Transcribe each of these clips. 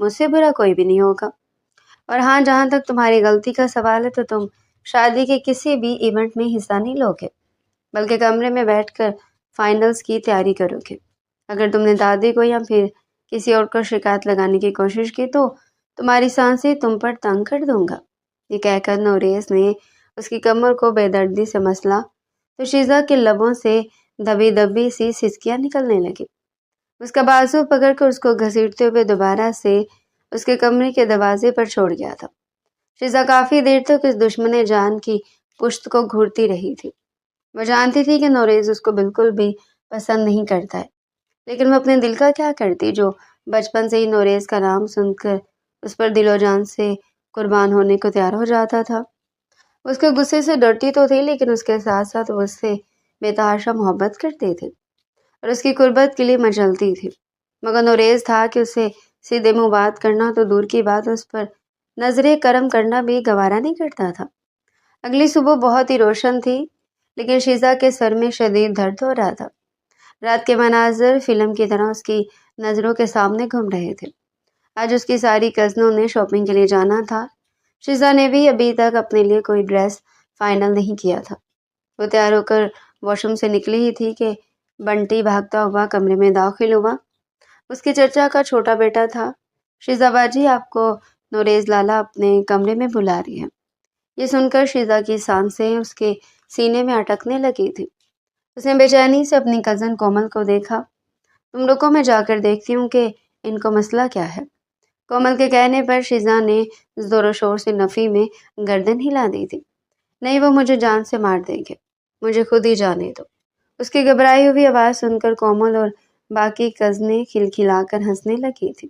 مجھ سے برا کوئی بھی نہیں ہوگا۔ اور ہاں، جہاں تک تمہاری غلطی کا سوال ہے تو تم شادی کے کسی بھی ایونٹ میں حصہ نہیں لوگے، بلکہ کمرے میں بیٹھ کر فائنلز کی تیاری کرو گے۔ اگر تم نے دادی کو یا پھر کسی اور کو شکایت لگانے کی کوشش کی تو تمہاری سانسیں تم پر تنگ کر دوں گا۔ یہ کہہ کر نوریس نے اس کی کمر کو بے دردی سے مسلا تو شیزا کے لبوں سے دبی دبی سی سسکیاں نکلنے لگی۔ اس کا بازو پکڑ کر اس کو گھسیٹتے ہوئے دوبارہ سے اس کے کمرے کے دروازے پر چھوڑ گیا تھا۔ شیزا کافی دیر تک اس دشمن جان کی پشت کو گھورتی رہی تھی۔ وہ جانتی تھی کہ نوریز اس کو بالکل بھی پسند نہیں کرتا ہے، لیکن وہ اپنے دل کا کیا کرتی جو بچپن سے ہی نوریز کا نام سن کر اس پر دل و جان سے قربان ہونے کو تیار ہو جاتا تھا۔ اس کے غصے سے ڈرتی تو تھی، لیکن اس کے ساتھ ساتھ وہ اس سے بے تحاشا محبت کرتی تھی اور اس کی قربت کے لیے مچلتی تھی، مگر نوریز تھا کہ اسے سیدھے منہ بات کرنا تو دور کی بات اس پر نظر کرم کرنا بھی گوارا نہیں کرتا تھا۔ اگلی صبح بہت ہی روشن تھی، لیکن شیزا کے سر میں شدید درد ہو رہا تھا۔ رات کے مناظر فلم کی طرح اس کی نظروں کے سامنے گھوم رہے تھے۔ آج اس کی ساری کزنوں نے شاپنگ کے لیے جانا تھا۔ شیزا نے بھی ابھی تک اپنے لیے کوئی ڈریس فائنل نہیں کیا تھا۔ وہ تیار ہو کر واش روم سے نکلی ہی تھی کہ بنٹی بھاگتا ہوا کمرے میں داخل ہوا۔ اس کے چچا کا چھوٹا بیٹا تھا۔ شیزا باجی، آپ کو نوریز لالا اپنے کمرے میں بلا رہی ہے۔ یہ سن کر شیزا کی سانسیں اس کے سینے میں اٹکنے لگی تھی۔ اس نے بے چینی سے اپنی کزن کومل کو دیکھا۔ تم رکو، میں جا کر دیکھتی ہوں کہ ان کو مسئلہ کیا ہے۔ کومل کے کہنے پر شیزا نے زور و شور سے نفی میں گردن ہلا دی تھی۔ نہیں، وہ مجھے جان سے مار دیں گے، مجھے خود ہی جانے دو۔ اس کی گھبرائی ہوئی آواز سن کر کومل اور باقی کزنیں کھلکھلا کر ہنسنے لگی تھی۔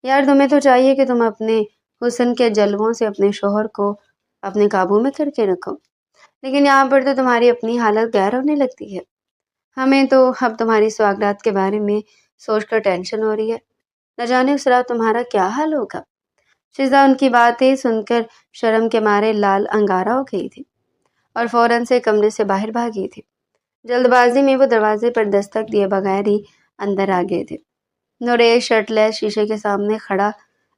یار، تمہیں تو چاہیے کہ تم اپنے حسن کے جلووں سے اپنے شوہر کو اپنے قابو میں کر کے رکھو، لیکن یہاں پر تو تمہاری اپنی حالت غیر ہونے لگتی ہے۔ ہمیں تو اب تمہاری سواگرات کے بارے میں سوچ کر ٹینشن ہو رہی ہے، نہ جانے اس رات تمہارا کیا حال ہوگا۔ شیزا ان کی باتیں سن کر شرم کے مارے لال انگارہ ہو گئی تھی اور فوراً سے کمرے سے باہر بھاگی تھی۔ جلد بازی میں وہ دروازے پر دستک دیے بغیر ہی اندر آ گئے تھے۔ نوریز شرٹ لیس شیشے کے سامنے کھڑا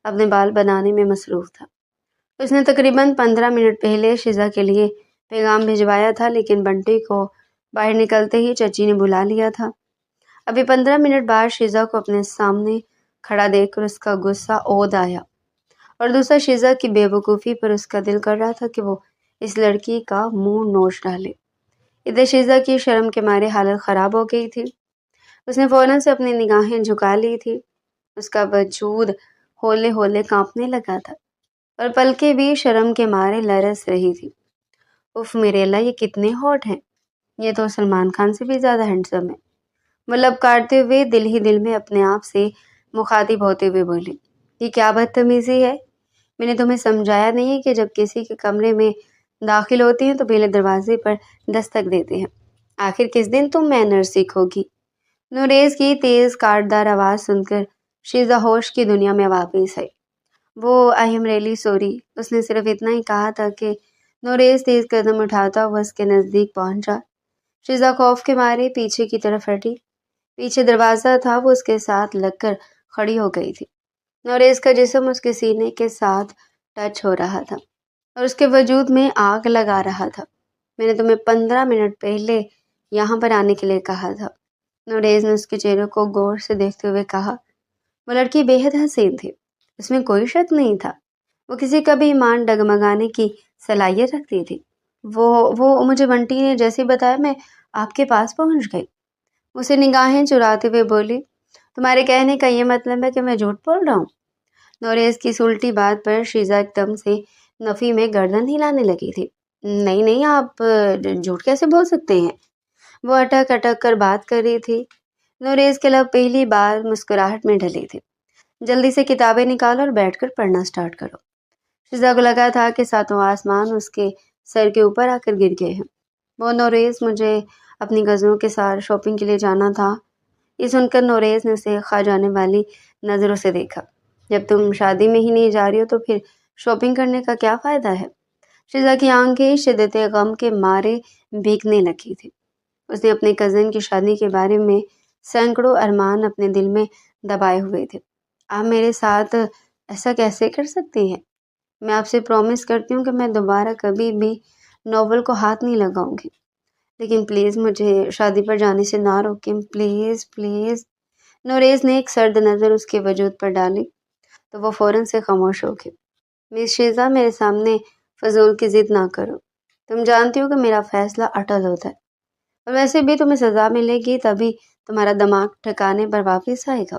اپنے بال بنانے میں مصروف تھا۔ اس نے تقریباً 15 منٹ پہلے شیزا کے لیے پیغام بھجوایا تھا، لیکن بنٹی کو باہر نکلتے ہی چچی نے بلا لیا تھا۔ ابھی 15 منٹ بعد شیزا کو اپنے سامنے کھڑا دیکھ کر اس کا غصہ عود آیا، اور دوسرا شیزا کی بے وقوفی پر اس کا دل کر رہا تھا کہ وہ اس لڑکی کا منہ نوچ ڈالے۔ ادھر شیزا کی شرم کے مارے حالت خراب ہو گئی تھی۔ اس نے فوراً سے اپنی نگاہیں جھکا لی تھی۔ اس کا وجود ہولے ہولے کانپنے لگا تھا اور پلکیں بھی شرم کے مارے لرز رہی تھی۔ اف میرے اللہ، یہ کتنے ہاٹ ہیں! یہ تو سلمان خان سے بھی زیادہ ہینڈسم ہے۔ وہ لب کاٹتے ہوئے دل ہی دل میں اپنے آپ سے مخاطب ہوتے ہوئے بولی، یہ کیا بدتمیزی ہے؟ میں نے تمہیں سمجھایا نہیں کہ جب کسی کے کمرے میں داخل ہوتی ہیں تو پہلے دروازے پر دستک دیتے ہیں؟ آخر کس دن تم مینرز سیکھو گی؟ نوریز کی تیز کاٹدار آواز سن کر شیزا ہوش کی دنیا میں واپس آئی۔ وہ آئی ایم ریئلی سوری، اس نے صرف اتنا ہی کہا تھا کہ نوریز تیز قدم اٹھاتا ہوا اس کے نزدیک پہنچا۔ شیزا خوف کے مارے پیچھے کی طرف ہٹی۔ پیچھے دروازہ تھا، وہ اس کے ساتھ لگ کر کھڑی ہو گئی تھی۔ نوریز کا جسم اس کے سینے کے ساتھ ٹچ ہو رہا تھا اور اس کے وجود میں آگ لگا رہا تھا۔ میں نے تمہیں 15 منٹ پہلے یہاں پر آنے کے لیے کہا تھا۔ نوریز نے اس کے چہرے کو غور سے دیکھتے ہوئے کہا۔ وہ لڑکی بے حد حسین تھی، اس میں کوئی شک نہیں تھا۔ وہ کسی کا بھی ایمان ڈگمگانے کی صلاحیت رکھتی تھی۔ وہ مجھے بنٹی نے جیسے بتایا میں آپ کے پاس پہنچ گئی۔ اسے نگاہیں چراتے ہوئے بولی، تمہارے کہنے کا یہ مطلب ہے کہ میں جھوٹ بول رہا ہوں؟ نوریز کی اس الٹی بات پر شیزا ایک دم سے نفی میں گردن ہلانے لگی تھی۔ نہیں نہیں، آپ جھوٹ کیسے بول سکتے ہیں؟ وہ اٹک اٹک کر بات کر رہی تھی۔ نوریز کے لب پہلی بار مسکراہٹ میں ڈھلے تھے۔ جلدی سے کتابیں نکالو اور بیٹھ کر پڑھنا سٹارٹ کرو۔ شیزا کو لگا تھا کہ ساتوں آسمان اس کے سر کے اوپر آ کر گر گئے ہیں۔ وہ نوریز، مجھے اپنی کزنوں کے ساتھ شاپنگ کے لیے جانا تھا۔ یہ سن کر نوریز نے اسے کھا جانے والی نظروں سے دیکھا۔ جب تم شادی میں ہی نہیں جا رہی ہو تو پھر شاپنگ کرنے کا کیا فائدہ ہے؟ شیزا کی آنکھیں شدت غم کے مارے بھیگنے لگی تھی۔ اس نے اپنے کزن کی شادی کے بارے میں سینکڑوں ارمان اپنے دل میں دبائے ہوئے تھے۔ آپ میرے ساتھ ایسا کیسے کر سکتی ہیں؟ میں آپ سے پرومس کرتی ہوں کہ میں دوبارہ کبھی بھی ناول کو ہاتھ نہیں لگاؤں گی، لیکن پلیز مجھے شادی پر جانے سے نہ روکیں، پلیز پلیز۔ نوریز نے ایک سرد نظر اس کے وجود پر ڈالی تو وہ فوراً سے خاموش ہو گئی۔ مس شیزا، میرے سامنے فضول کی ضد نہ کرو، تم جانتی ہو کہ میرا فیصلہ اٹل ہوتا ہے، اور ویسے بھی تمہیں سزا ملے گی تبھی تمہارا دماغ ٹھکانے پر واپس آئے گا۔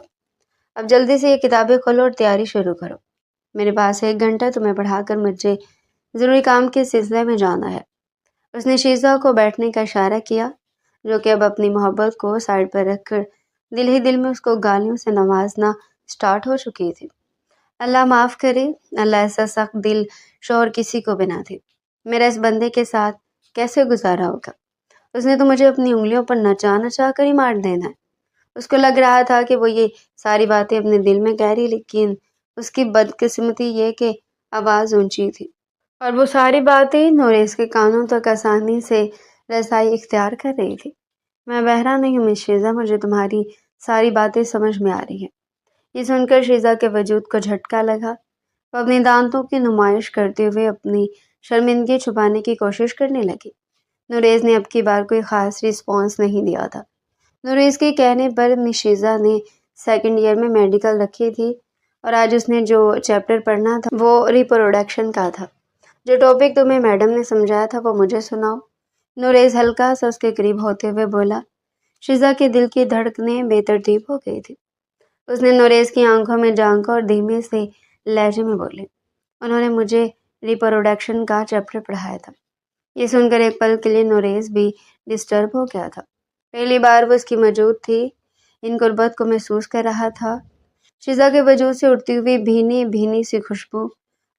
اب جلدی سے یہ کتابیں کھولو اور تیاری شروع کرو، میرے پاس 1 گھنٹہ تمہیں پڑھا کر مجھے ضروری کام کے سلسلے میں جانا ہے۔ اس نے شیزا کو بیٹھنے کا اشارہ کیا، جو کہ اب اپنی محبت کو سائڈ پر رکھ کر دل ہی دل میں اس کو گالیوں سے نوازنا سٹارٹ ہو چکی تھی۔ اللہ معاف کرے، اللہ ایسا سخت دل شوہر کسی کو بنا دے، میرا اس بندے کے ساتھ کیسے گزارا ہوگا؟ اس نے تو مجھے اپنی انگلیوں پر نچا نچا کر ہی مار دینا ہے۔ اس کو لگ رہا تھا کہ وہ یہ ساری باتیں اپنے دل میں کہہ رہی، لیکن اس کی بدقسمتی یہ کہ آواز اونچی تھی، اور وہ ساری باتیں نوریز کے کانوں تک آسانی سے رسائی اختیار کر رہی تھی۔ میں بہرا نہیں ہوں مس شیزا، مجھے تمہاری ساری باتیں سمجھ میں آ رہی ہیں۔ یہ سن کر شیزا کے وجود کو جھٹکا لگا۔ وہ اپنی دانتوں کی نمائش کرتے ہوئے اپنی شرمندگی چھپانے کی کوشش کرنے لگی۔ نوریز نے اب کی بار کوئی خاص رسپانس نہیں دیا تھا۔ نوریز کے کہنے پر مس شیزا نے 2nd ایئر میں میڈیکل رکھی تھی، اور آج اس نے جو چیپٹر پڑھنا تھا وہ ریپروڈکشن کا تھا۔ جو ٹاپک تمہیں میڈم نے سمجھایا تھا وہ مجھے سناؤ۔ نوریز ہلکا سا اس کے قریب ہوتے ہوئے بولا۔ شیزا کے دل کی دھڑکنیں بے ترتیب ہو گئی تھی۔ اس نے نوریز کی آنکھوں میں جھانکا اور دھیمے سے لہجے میں بولی، انہوں نے مجھے ریپروڈکشن کا چیپٹر پڑھایا تھا۔ یہ سن کر ایک پل کے لیے نوریز بھی ڈسٹرب ہو گیا تھا۔ پہلی بار وہ اس کی موجود تھی، ان غربت کو محسوس کر رہا تھا۔ شیزا کے وجود سے اٹھتی ہوئی بھینی بھینی سی خوشبو،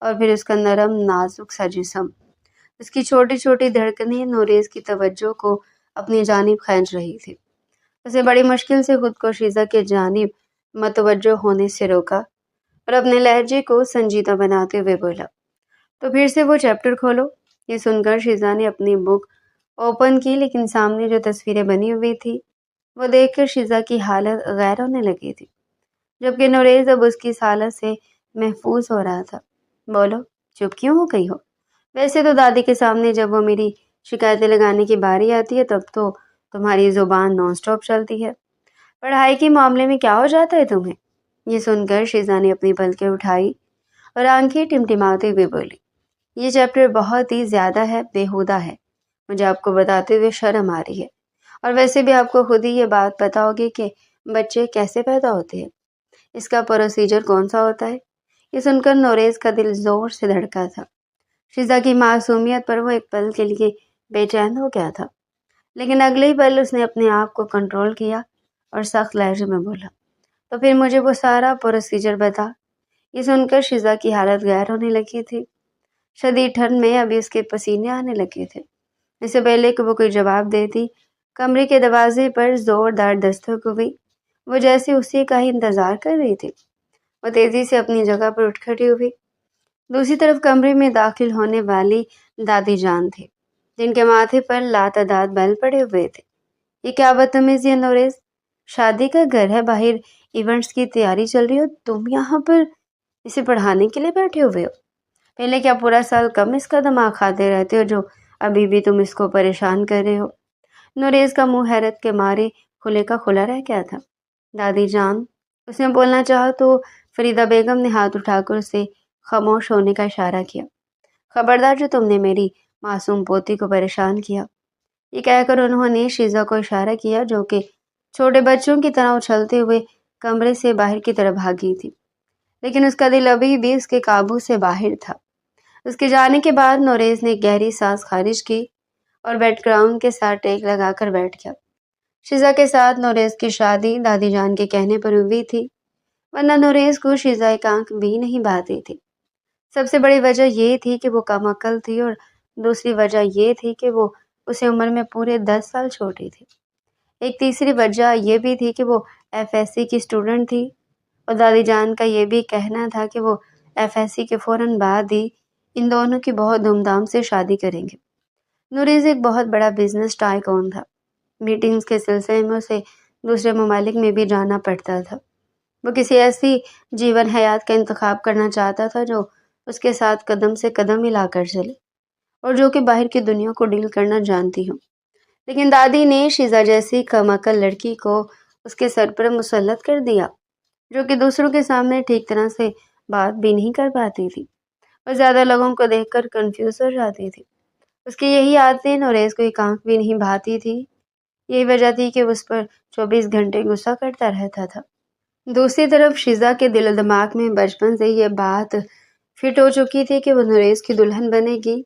اور پھر اس کا نرم نازک سا جسم، اس کی چھوٹی چھوٹی دھڑکنیں نوریز کی توجہ کو اپنی جانب کھینچ رہی تھی۔ اسے بڑی مشکل سے خود کو شیزا کے جانب متوجہ ہونے سے روکا، اور اپنے لہجے کو سنجیدہ بناتے ہوئے بولا، تو پھر سے وہ چیپٹر کھولو۔ یہ سن کر شیزا نے اپنی بک اوپن کی، لیکن سامنے جو تصویریں بنی ہوئی تھی وہ دیکھ کر شیزا کی حالت غیر ہونے لگی تھی، جبکہ نوریز اب اس کی اس حالت سے محفوظ ہو رہا تھا۔ بولو، چپ کیوں ہو گئی ہو؟ ویسے تو دادی کے سامنے جب وہ میری شکایتیں لگانے کی باری آتی ہے تب تو تمہاری زبان نان سٹاپ چلتی ہے، پڑھائی کے معاملے میں کیا ہو جاتا ہے تمہیں؟ یہ سن کر شیزا نے اپنی پلکیں اٹھائی اور آنکھیں ٹمٹماتے ہوئے بولی، یہ چیپٹر بہت ہی زیادہ ہے، بیہودہ ہے، مجھے آپ کو بتاتے ہوئے شرم آ رہی ہے، اور ویسے بھی آپ کو خود ہی یہ بات پتہ ہوگی کہ بچے کیسے پیدا ہوتے ہیں، اس کا پروسیجر کون سا ہوتا ہے۔ یہ سن کر نوریز کا دل زور سے دھڑکا تھا۔ شیزا کی معصومیت پر وہ ایک پل کے لیے بے چین ہو گیا تھا، لیکن اگلے ہی پل اس نے اپنے آپ کو کنٹرول کیا اور سخت لہجے میں بولا، تو پھر مجھے وہ سارا پروسیجر بتا۔ یہ سن کر شیزا کی حالت غیر ہونے لگی تھی۔ شدید ٹھنڈ میں ابھی اس کے پسینے آنے لگے تھے۔ اس سے پہلے کہ وہ کوئی جواب دیتی، کمرے کے دروازے پر زوردار دستک ہوئی۔ وہ جیسے اسی کا ہی انتظار کر رہی تھی۔ وہ تیزی سے اپنی جگہ پر اٹھ کھڑی ہوئی۔ دوسری طرف کمرے میں داخل ہونے والی دادی جان تھی، جن کے ماتھے پر لاتعداد بل پڑے ہوئے تھے۔ یہ کیا بدتمیزی ہے نوریز؟ شادی کا گھر ہے، باہر ایونٹس کی تیاری چل رہی ہو، تم یہاں پر اسے پڑھانے کے لیے بیٹھے ہوئے ہو؟ پہلے کیا پورا سال کم اس کا دماغ کھاتے رہتے ہو جو ابھی بھی تم اس کو پریشان کر رہے ہو؟ نوریز کا منہ حیرت کے مارے کھلے کا کھلا رہ گیا تھا۔ دادی جان، اس نے بولنا چاہا تو فریدہ بیگم نے ہاتھ اٹھا کر اسے خاموش ہونے کا اشارہ کیا۔ خبردار جو تم نے میری معصوم پوتی کو پریشان کیا۔ یہ کہہ کر انہوں نے شیزا کو اشارہ کیا، جو کہ چھوٹے بچوں کی طرح اچھلتے ہوئے کمرے سے باہر کی طرف بھاگی تھی، لیکن اس کا دل ابھی بھی اس کے قابو سے باہر تھا۔ اس کے جانے کے بعد نوریز نے گہری سانس خارج کی اور بیڈ گراؤنڈ کے ساتھ ٹیک لگا کر بیٹھ گیا۔ شیزا کے ساتھ نوریز کی شادی دادی جان کے کہنے پر ہوئی تھی، ورنہ نوریز کو شیزا ایک آنکھ بھی نہیں بھاتی تھی۔ سب سے بڑی وجہ یہ تھی کہ وہ کم عقل تھی، اور دوسری وجہ یہ تھی کہ وہ اسے عمر میں پورے 10 سال چھوٹی تھی۔ ایک تیسری وجہ یہ بھی تھی کہ وہ FSC کی اسٹوڈنٹ تھی، اور دادی جان کا یہ بھی کہنا تھا کہ وہ FSC کے فوراً بعد ہی ان دونوں کی بہت دھوم دھام سے شادی کریں گے۔ نوریز ایک بہت بڑا بزنس ٹائکون تھا۔ میٹنگز کے سلسلے میں اسے دوسرے ممالک میں بھی جانا پڑتا تھا۔ وہ کسی ایسی جیون حیات کا انتخاب کرنا چاہتا تھا جو اس کے ساتھ قدم سے قدم ملا کر چلے اور جو کہ باہر کی دنیا کو ڈیل کرنا جانتی ہو۔ لیکن دادی نے شیزا جیسی کم عقل لڑکی کو اس کے سر پر مسلط کر دیا، جو کہ دوسروں کے سامنے ٹھیک طرح سے بات بھی نہیں کر پاتی تھی اور زیادہ لوگوں کو دیکھ کر کنفیوز ہو جاتی تھی۔ اس کی یہی عادتیں نوریز کو ایک آنکھ بھی نہیں بھاتی تھی۔ یہی وجہ تھی کہ وہ اس پر 24 گھنٹے غصہ کرتا رہتا تھا۔ دوسری طرف شیزا کے دل و دماغ میں بچپن سے یہ بات فٹ ہو چکی تھی کہ وہ نوریز کی دلہن بنے گی۔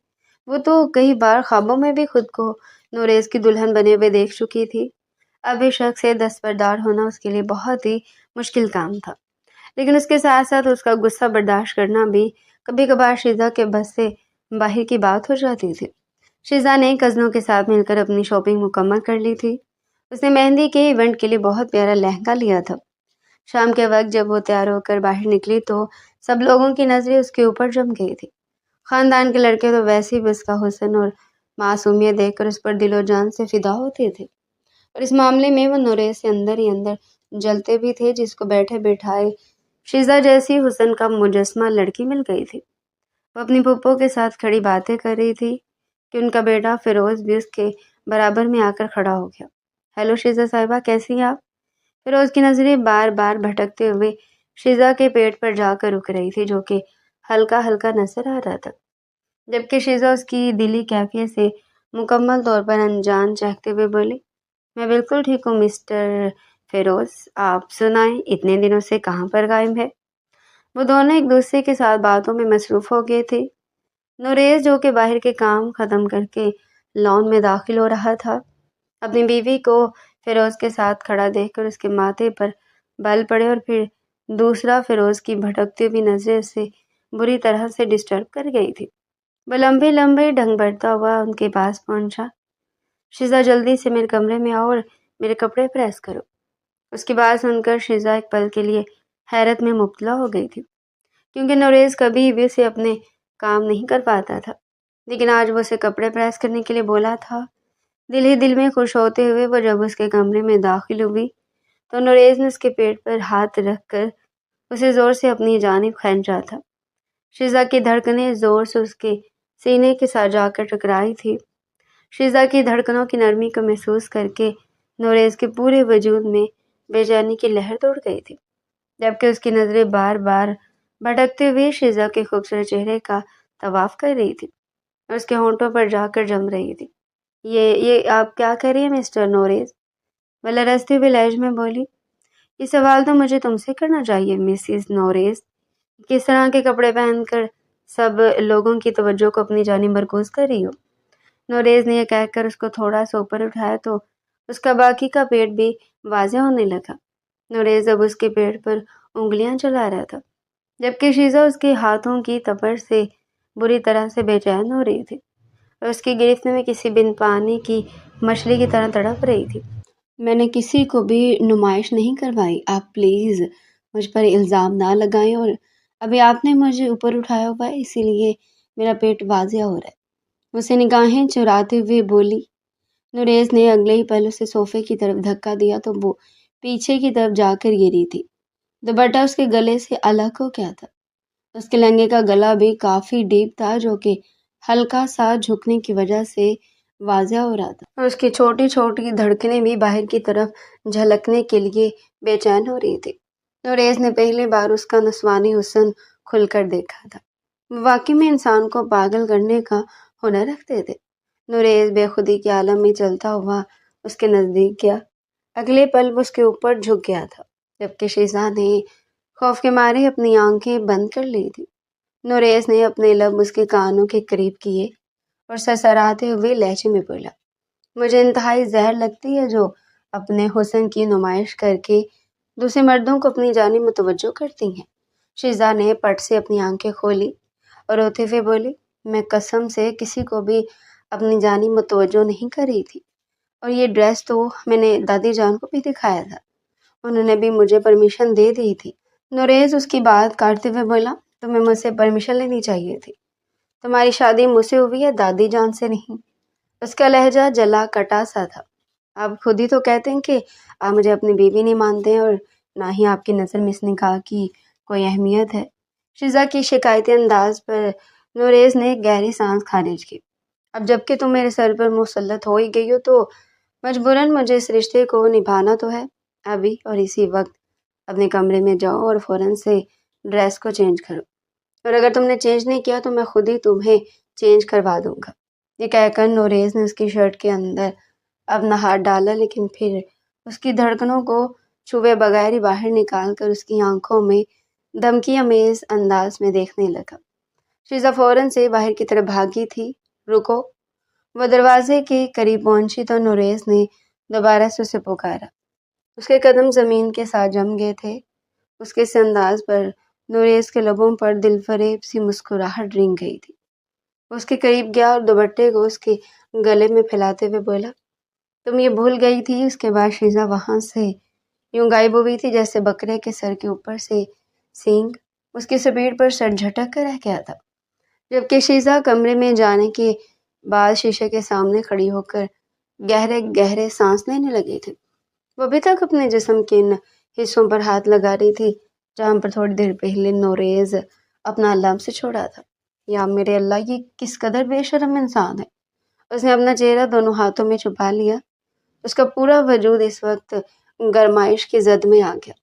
وہ تو کئی بار خوابوں میں بھی خود کو نوریز کی دلہن بنے ہوئے دیکھ چکی تھی۔ اب اس شخص سے دستبردار ہونا اس کے لیے بہت ہی مشکل کام تھا، لیکن اس کے ساتھ ساتھ اس کا غصہ برداشت کرنا بھی کبھی کبھار شیزا کے بس سے باہر کی بات ہو جاتی تھی۔ شیزا نے کزنوں کے ساتھ مل کر اپنی شاپنگ مکمل کر لی تھی۔ اس نے مہندی کے ایونٹ کے لیے بہت پیارا لہنگا لیا تھا۔ شام کے وقت جب وہ تیار ہو کر باہر نکلی تو سب لوگوں کی نظریں اس کے اوپر جم گئی تھی۔ خاندان کے لڑکے تو ویسے بھی اس کا حسن اور معصومیت دیکھ کر اس پر دل و جان سے فدا ہوتے تھے، اور اس معاملے میں وہ نوریز سے اندر ہی اندر جلتے بھی تھے، جس کو بیٹھے بٹھائے شیزا جیسی حسن کا مجسمہ لڑکی مل گئی تھی۔ وہ اپنی پھپھو کے ساتھ کھڑی باتیں کر رہی تھی کہ ان کا بیٹا فیروز بھی اس کے برابر میں آ کر کھڑا ہو گیا۔ ہیلو شیزا صاحبہ، کیسی ہیں آپ؟ فیروز کی نظریں بار بار بھٹکتے ہوئے شیزا کے پیٹ پر جا کر رک رہی تھی، جو کہ ہلکا ہلکا نظر آ رہا تھا، جبکہ شیزا اس کی دلی کیفیت سے مکمل طور پر انجان چاہتے ہوئے بولی، میں بالکل ٹھیک ہوں مسٹر فیروز، آپ سنائیں اتنے دنوں سے کہاں پر غائب ہے؟ وہ دونوں ایک دوسرے کے ساتھ باتوں میں مصروف ہو گئے تھے۔ نوریز جو کہ باہر کے کام ختم کر کے لان میں داخل ہو رہا تھا، اپنی بیوی کو فیروز کے ساتھ کھڑا دیکھ کر اس کے ماتھے پر بل پڑے اور پھر دوسرا فیروز کی بھٹکتی ہوئی نظریں اسے بری طرح سے ڈسٹرب کر گئی تھی۔ وہ لمبے لمبے ڈھنگ بڑھتا ہوا ان کے پاس پہنچا۔ شیزا جلدی سے میرے کمرے میں آؤ اور میرے کپڑے پریس کرو۔ اس کی بات سن کر شیزا ایک پل کے لیے حیرت میں مبتلا ہو گئی تھی، کیونکہ نوریز کبھی بھی اسے اپنے کام نہیں کر پاتا تھا، لیکن آج وہ اسے کپڑے پریس کرنے کے لیے بولا تھا۔ دل ہی دل میں خوش ہوتے ہوئے وہ جب اس کے کمرے میں داخل ہوئی تو نوریز نے اس کے پیٹ پر ہاتھ رکھ کر اسے زور سے اپنی جانب کھینچا تھا۔ شیزا کی دھڑکنیں زور سے اس کے سینے کے ساتھ جا کر ٹکرائی تھی۔ شیزا کی دھڑکنوں کی نرمی کو محسوس کر کے نوریز کے پورے وجود میں بے چینی کی لہر دوڑ گئی تھی، جبکہ اس کی نظریں بار بار بھٹکتے ہوئے شیزا کے خوبصورت چہرے کا طواف کر رہی تھی اور اس کے ہونٹوں پر جا کر جم رہی تھی۔ یہ آپ کیا کر رہی ہیں مسٹر نوریز؟ وہ لرزتے ہوئے لہجے میں بولی، یہ سوال تو مجھے تم سے کرنا چاہیے مسز نوریز، کس طرح کے کپڑے پہن کر سب لوگوں کی توجہ کو اپنی جانب مرکوز کر رہی ہو؟ نوریز نے یہ کہہ کر اس کو تھوڑا سا اوپر اٹھایا تو اس کا باقی کا پیٹ بھی واضح ہونے لگا۔ نوریز اب اس کے پیٹ پر انگلیاں چلا رہا تھا، جبکہ شیزا اس کے ہاتھوں کی تپش سے بری طرح سے بے چین ہو رہی تھی اور اس کی گرفت میں کسی بن پانی کی مچھلی کی طرح تڑپ رہی تھی۔ میں نے کسی کو بھی نمائش نہیں کروائی، آپ پلیز مجھ پر الزام نہ لگائیں، اور ابھی آپ نے مجھے اوپر اٹھایا ہوا ہے اسی لیے میرا پیٹ واضح ہو رہا ہے، اسے نگاہیں چراتے ہوئے بولی۔ نوریز نے اگلے ہی پل اسے صوفے کی طرف دھکا دیا تو وہ پیچھے کی طرف جا کر گری تھی۔ دوپٹہ اس کے گلے سے الگ ہو گیا تھا۔ اس کے لہنگے کا گلا بھی کافی ڈیپ تھا، جو کہ ہلکا سا جھکنے کی وجہ سے واضح ہو رہا تھا، اور اس کی چھوٹی چھوٹی دھڑکنیں بھی باہر کی طرف جھلکنے کے لیے بے چین ہو رہی تھی۔ نوریز نے پہلی بار اس کا نسوانی حسن کھل کر دیکھا تھا۔ وہ واقعی میں انسان کو پاگل کرنے کا ہنر رکھتے تھے۔ نوریز بے خودی کے عالم میں چلتا ہوا اس کے نزدیک گیا۔ اگلے پل وہ اس کے اوپر جھک گیا تھا، جبکہ شیزا نے خوف کے مارے اپنی آنکھیں بند کر لی تھی۔ نوریز نے اپنے لب اس کے کانوں کے قریب کیے اور سرسراتے ہوئے لہجے میں بولا، مجھے انتہائی زہر لگتی ہے جو اپنے حسن کی نمائش کر کے دوسرے مردوں کو اپنی جانب متوجہ کرتی ہیں۔ شیزا نے پٹ سے اپنی آنکھیں کھولی اور روتے ہوئے بولی، میں قسم سے کسی کو بھی اپنی جانب متوجہ نہیں کر رہی تھی، اور یہ ڈریس تو میں نے دادی جان کو بھی دکھایا تھا، انہوں نے بھی مجھے پرمیشن دے دی تھی۔ نوریز اس کی بات کاٹتے ہوئے بولا، تمہیں مجھ سے پرمیشن لینی چاہیے تھی، تمہاری شادی مجھ سے ہوئی ہے، دادی جان سے نہیں۔ اس کا لہجہ جلا کٹا سا تھا۔ آپ خود ہی تو کہتے ہیں کہ آپ مجھے اپنی بیوی نہیں مانتے ہیں، اور نہ ہی آپ کی نظر میں اس نکاح کی کوئی اہمیت ہے۔ شیزا کی شکایتی انداز پر نوریز نے ایک گہری سانس خارج کی۔ اب جب کہ تم میرے سر پر مسلط ہو ہی گئی ہو تو مجبوراً مجھے اس رشتے کو نبھانا تو ہے۔ ابھی اور اسی وقت اپنے کمرے میں جاؤ اور فوراً سے ڈریس کو چینج کرو، اور اگر تم نے چینج نہیں کیا تو میں خود ہی تمہیں چینج کروا دوں گا۔ یہ کہہ کر نوریز نے اس کی شرٹ کے اندر اپنا ہاتھ ڈالا، لیکن پھر اس کی دھڑکنوں کو چھوئے بغیر ہی باہر نکال کر اس کی آنکھوں میں دھمکی آمیز انداز میں دیکھنے لگا۔ شیزا فوراً سے باہر کی طرف بھاگی تھی۔ رکو! وہ دروازے کے قریب پہنچی تو نوریز نے دوبارہ سے اسے پکارا۔ اس کے قدم زمین کے ساتھ جم گئے تھے۔ اس کے اس انداز پر نوریز کے لبوں پر دل فریب سی مسکراہٹ رنگ گئی تھی۔ اس کے قریب گیا اور دوپٹے کو اس کے گلے میں پھیلاتے ہوئے بولا، تم یہ بھول گئی تھی؟ اس کے بعد شیزا وہاں سے یوں غائب ہوئی تھی جیسے بکرے کے سر کے اوپر سے سینگ اس کی سپیٹ پر سر جھٹک کر رہ گیا تھا۔ جبکہ شیزا کمرے میں جانے کے بعد شیشے کے سامنے کھڑی ہو کر گہرے گہرے سانس لینے لگی تھی۔ وہ ابھی تک اپنے جسم کے ان حصوں پر ہاتھ لگا رہی تھی جہاں پر تھوڑی دیر پہلے نوریز اپنا لمس سے چھوڑا تھا۔ یا میرے اللہ، یہ کس قدر بے شرم انسان ہے! اس نے اپنا چہرہ دونوں ہاتھوں میں چھپا لیا۔ اس کا پورا وجود اس وقت گرمائش کی زد میں آ گیا۔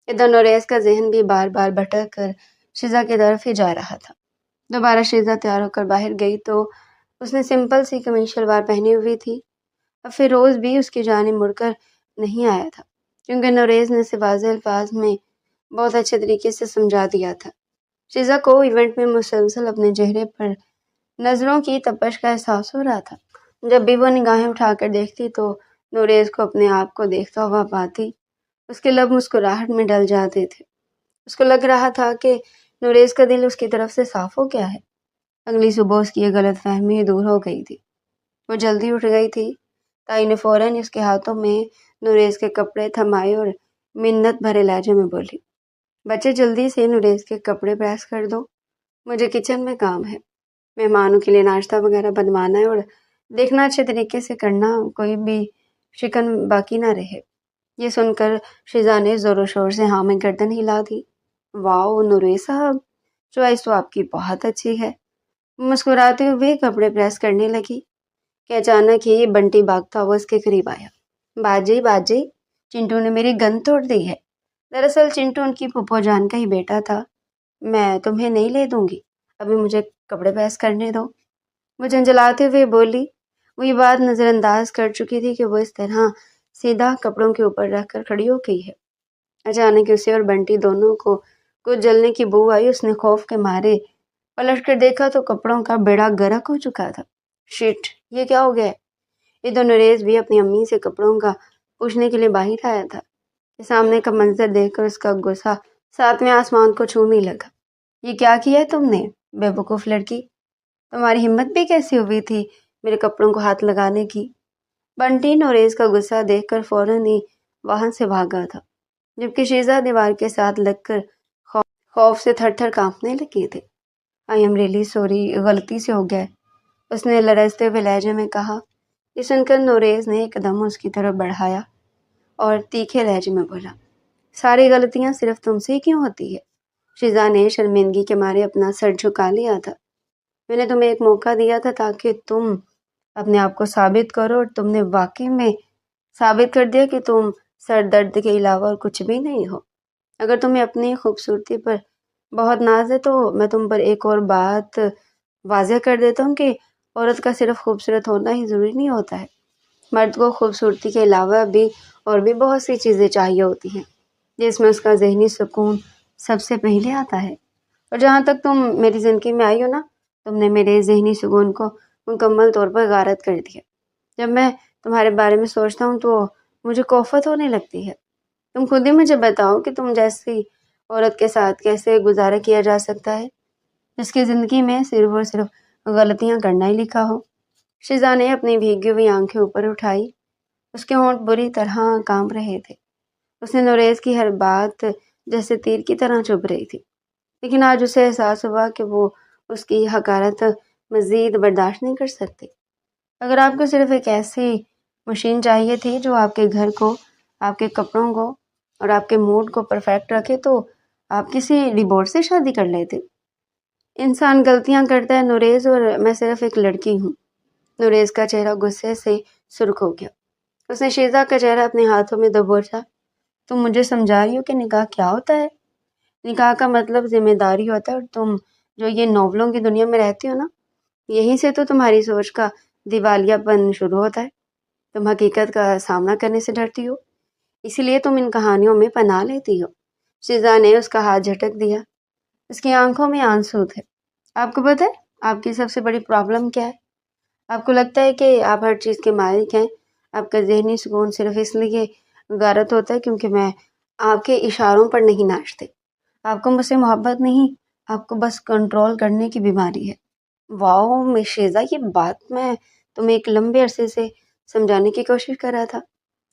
ادھر نوریز کا ذہن بھی بار بار بھٹک کر شیزا کی طرف ہی جا رہا تھا۔ دوبارہ شیزا تیار ہو کر باہر گئی تو اس نے سمپل سی قمیص شلوار پہنی ہوئی تھی۔ اب فیروز بھی اس کی جانب مڑ کر نہیں آیا تھا، کیونکہ نوریز نے اسے واضح الفاظ میں بہت اچھے طریقے سے سمجھا دیا تھا۔ شیزا کو ایونٹ میں مسلسل اپنے چہرے پر نظروں کی تپش کا احساس ہو رہا تھا۔ جب بھی وہ نگاہیں اٹھا کر دیکھتی تو نوریز کو اپنے آپ کو دیکھتا ہوا پاتی۔ اس کے لب مسکراہٹ میں ڈل جاتے تھے۔ اس کو لگ رہا تھا کہ نوریز کا دل اس کی طرف سے صاف ہو گیا ہے۔ اگلی صبح اس کی یہ غلط فہمی دور ہو گئی تھی۔ وہ جلدی اٹھ گئی تھی۔ تائی نے فوراً اس کے ہاتھوں میں نوریز کے کپڑے تھمائے اور منت بھرے لہجے میں بولی، بچے جلدی سے نوریز کے کپڑے پریس کر دو، مجھے کچن میں کام ہے، مہمانوں کے لیے ناشتہ وغیرہ بنوانا ہے، اور دیکھنا اچھے طریقے سے کرنا، کوئی بھی شکن باقی نہ رہے۔ یہ سن کر شیزا نے زور و شور سے ہاں میں گردن ہلا دی۔ واؤ نوریز صاحب، چوائس تو آپ کی بہت اچھی ہے۔ مسکراتے ہوئے کپڑے پریس کرنے لگی کہ اچانک ہی بنٹی بھاگتا ہوا اس کے قریب آیا۔ باجی باجی، چنٹو نے میری گن توڑ دی ہے۔ دراصل چنٹو ان کی پھپھو جان کا ہی بیٹا تھا۔ میں تمہیں نہیں لے دوں گی، ابھی مجھے کپڑے پریس کرنے دو، وہ جھنجھلاتے ہوئے بولی۔ وہ یہ بات نظر انداز کر چکی تھی کہ وہ اس طرح سیدھا کپڑوں کے اوپر رکھ کر کھڑی ہو گئی ہے۔ اچانک اسے اور بنٹی دونوں کو کچھ جلنے کی بو آئی۔ اس نے خوف کے مارے پلٹ کر دیکھا تو کپڑوں کا بیڑا غرق ہو چکا تھا۔ شٹ، یہ کیا ہو گیا؟ ادھر نوریز بھی اپنی امی سے کپڑوں کا پوچھنے کے لیے باہر آیا تھا۔ سامنے کا منظر دیکھ کر اس کا غصہ ساتویں آسمان کو چھونے لگا۔ یہ کیا کیا ہے تم نے، بے وقوف لڑکی؟ تمہاری ہمت بھی کیسی ہوئی تھی میرے کپڑوں کو ہاتھ لگانے کی؟ بنٹی نوریز کا غصہ دیکھ کر فوراً ہی وہاں سے بھاگا تھا، جبکہ شیزا دیوار کے ساتھ لگ کر خوف سے تھر تھر کانپنے لگی تھی۔ آئی ایم ریئلی سوری، غلطی سے ہو گیا، اس نے لرزتے ہوئے لہجے میں کہا۔ یہ سن کر نوریز نے ایک قدم اس کی طرف بڑھایا اور تیکھے لہجے میں بولا، ساری غلطیاں صرف تم سے ہی کیوں ہوتی ہے؟ شیزا نے شرمندگی کے مارے اپنا سر جھکا لیا تھا۔ میں نے تمہیں ایک موقع دیا تھا تاکہ تم اپنے آپ کو ثابت کرو، اور تم نے واقعی میں ثابت کر دیا کہ تم سر درد کے علاوہ اور کچھ بھی نہیں ہو۔ اگر تمہیں اپنی خوبصورتی پر بہت ناز ہے تو میں تم پر ایک اور بات واضح کر دیتا ہوں کہ عورت کا صرف خوبصورت ہونا ہی ضروری نہیں ہوتا ہے۔ مرد کو خوبصورتی کے علاوہ بھی اور بھی بہت سی چیزیں چاہیے ہوتی ہیں، جس میں اس کا ذہنی سکون سب سے پہلے آتا ہے۔ اور جہاں تک تم میری زندگی میں آئی ہو نا، تم نے میرے ذہنی سکون کو مکمل طور پر غارت کر دیا۔ جب میں تمہارے بارے میں سوچتا ہوں تو مجھے کوفت ہونے لگتی ہے۔ تم خود ہی مجھے بتاؤ کہ تم جیسی عورت کے ساتھ کیسے گزارا کیا جا سکتا ہے جس کی زندگی میں صرف اور صرف غلطیاں کرنا ہی لکھا ہو۔ شیزا نے اپنی بھیگی ہوئی آنکھیں اوپر اٹھائی۔ اس کے ہونٹ بری طرح کانپ رہے تھے۔ اس نے نوریز کی ہر بات جیسے تیر کی طرح چبھ رہی تھی، لیکن آج اسے احساس ہوا کہ وہ اس کی حقارت مزید برداشت نہیں کر سکتی۔ اگر آپ کو صرف ایک ایسی مشین چاہیے تھی جو آپ کے گھر کو، آپ کے کپڑوں کو اور آپ کے موڈ کو پرفیکٹ رکھے تو آپ کسی ڈیورس سے شادی کر لیتے۔ انسان غلطیاں کرتا ہے نوریز، اور میں صرف ایک لڑکی ہوں۔ نوریز کا چہرہ غصے سے سرخ ہو گیا۔ اس نے شیزا کا چہرہ اپنے ہاتھوں میں دبوچا۔ تم مجھے سمجھا رہی ہو کہ نکاح کیا ہوتا ہے؟ نکاح کا مطلب ذمہ داری ہوتا ہے، اور تم جو یہ ناولوں کی دنیا میں رہتی ہو نا، یہیں سے تو تمہاری سوچ کا دیوالیہ پن شروع ہوتا ہے۔ تم حقیقت کا سامنا کرنے سے ڈرتی ہو، اسی لیے تم ان کہانیوں میں پناہ لیتی ہو۔ شیزا نے اس کا ہاتھ جھٹک دیا۔ اس کی آنکھوں میں آنسو تھے۔ آپ کو پتہ ہے آپ کی سب سے بڑی پرابلم کیا ہے؟ آپ کو لگتا ہے کہ آپ ہر چیز کے مالک ہیں۔ آپ کا ذہنی سکون صرف اس لیے غارت ہوتا ہے کیونکہ میں آپ کے اشاروں پر نہیں ناچتے۔ آپ کو مجھ سے محبت نہیں، آپ کو بس کنٹرول کرنے کی بیماری ہے۔ واؤ مس شیزا، یہ بات میں تمہیں ایک لمبے عرصے سے سمجھانے کی کوشش کر رہا تھا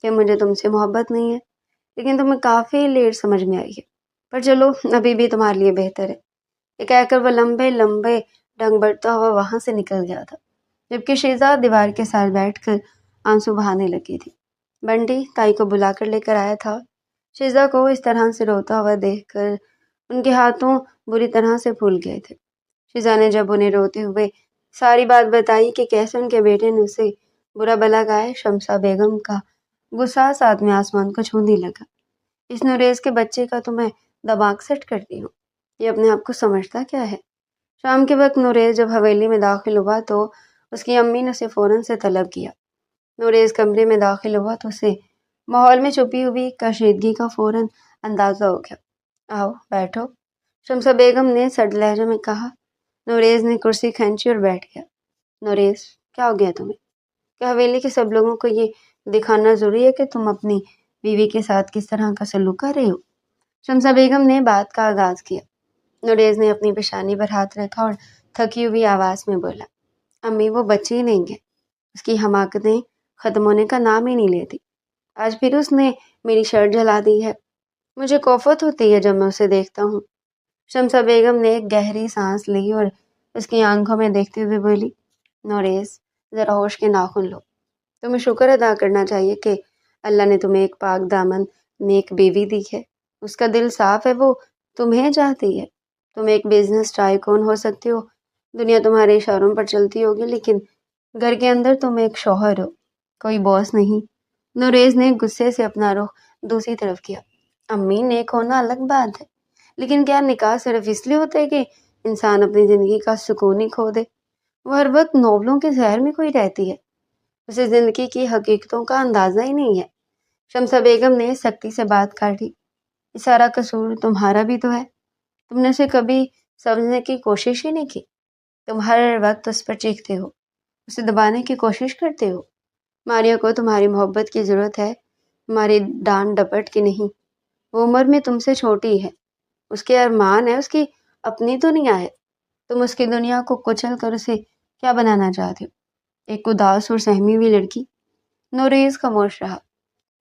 کہ مجھے تم سے محبت نہیں ہے، لیکن تمہیں کافی لیٹ سمجھ میں آئی ہے۔ پر چلو، ابھی بھی تمہارے لیے بہتر ہے۔ یہ کہہ کر وہ لمبے لمبے ڈنگ بڑھتا ہوا وہاں سے نکل گیا تھا، جبکہ شیزا دیوار کے ساتھ بیٹھ کر آنسو بہانے لگی تھی۔ بنٹی تائی کو بلا کر لے کر آیا تھا۔ شیزا کو اس طرح سے روتا ہوا دیکھ کر ان کے ہاتھوں بری طرح سے پھول گئے تھے۔ شیزا نے جب انہیں روتے ہوئے ساری بات بتائی کہ کیسے ان کے بیٹے نے اسے برا بھلا کہا ہے، شمسا بیگم کا غصہ ساتھ میں آسمان کو چھونے لگا۔ اس نوریز کے بچے کا تو میں دماغ سیٹ کرتی ہوں، یہ اپنے آپ کو سمجھتا کیا ہے؟ شام کے وقت نوریز جب حویلی میں داخل ہوا تو اس کی امی نے اسے فوراً سے طلب کیا۔ نوریز کمرے میں داخل ہوا تو اسے ماحول میں چھپی ہوئی کشیدگی کا فوراً اندازہ ہو گیا۔ آؤ بیٹھو، شمسا بیگم نے سرد لہجے میں کہا۔ نوریز نے کرسی کھینچی اور بیٹھ گیا۔ نوریز، کیا ہو گیا تمہیں؟ کیا حویلی کے سب لوگوں کو یہ دکھانا ضروری ہے کہ تم اپنی بیوی کے ساتھ کس طرح کا سلوک کر رہے ہو؟ شمسا بیگم نے بات کا آغاز کیا۔ نوریز نے اپنی پیشانی پر ہاتھ رکھا اور تھکی ہوئی آواز میں بولا، امی وہ بچی نہیں ہے، اس کی حماقتیں ختم ہونے کا نام ہی نہیں لیتی۔ آج پھر اس نے میری شرٹ جلا دی ہے، مجھے کوفت ہوتی ہے جب میں اسے دیکھتا ہوں۔ شمسا بیگم نے ایک گہری سانس لی اور اس کی آنکھوں میں دیکھتے ہوئے بولی، نوریز ذرا ہوش کے ناخن لو۔ تمہیں شکر ادا کرنا چاہیے کہ اللہ نے تمہیں ایک پاک دامن نیک بیوی دی ہے۔ اس کا دل صاف ہے، وہ تمہیں چاہتی ہے۔ تم ایک بزنس ٹائکون ہو سکتے ہو، دنیا تمہارے اشاروں پر چلتی ہوگی، لیکن گھر کے اندر تم ایک شوہر ہو، کوئی باس نہیں۔ نوریز نے غصے سے اپنا رخ دوسری طرف کیا۔ امی نیک ہونا الگ بات ہے، لیکن کیا نکاح صرف اس لیے ہوتا ہے کہ انسان اپنی زندگی کا سکون ہی کھو دے؟ وہ ہر وقت ناولوں کے زہر میں کوئی رہتی ہے، اسے زندگی کی حقیقتوں کا اندازہ ہی نہیں ہے۔ شمسا بیگم نے سختی سے بات کاٹی، یہ سارا قصور تمہارا بھی تو ہے، تم نے اسے کبھی سمجھنے کی کوشش ہی نہیں کی۔ تم ہر وقت اس پر چیختے ہو، اسے دبانے کی کوشش کرتے ہو۔ ماریا کو تمہاری محبت کی ضرورت ہے، تمہاری ڈانٹ ڈپٹ کی نہیں۔ وہ عمر میں تم سے چھوٹی ہے، اس کے ارمان ہے، اس کی اپنی دنیا ہے۔ تم اس کی دنیا کو کچل کر اسے کیا بنانا چاہتے ہو؟ ایک اداس اور سہمی ہوئی لڑکی۔ نوریز خاموش رہا،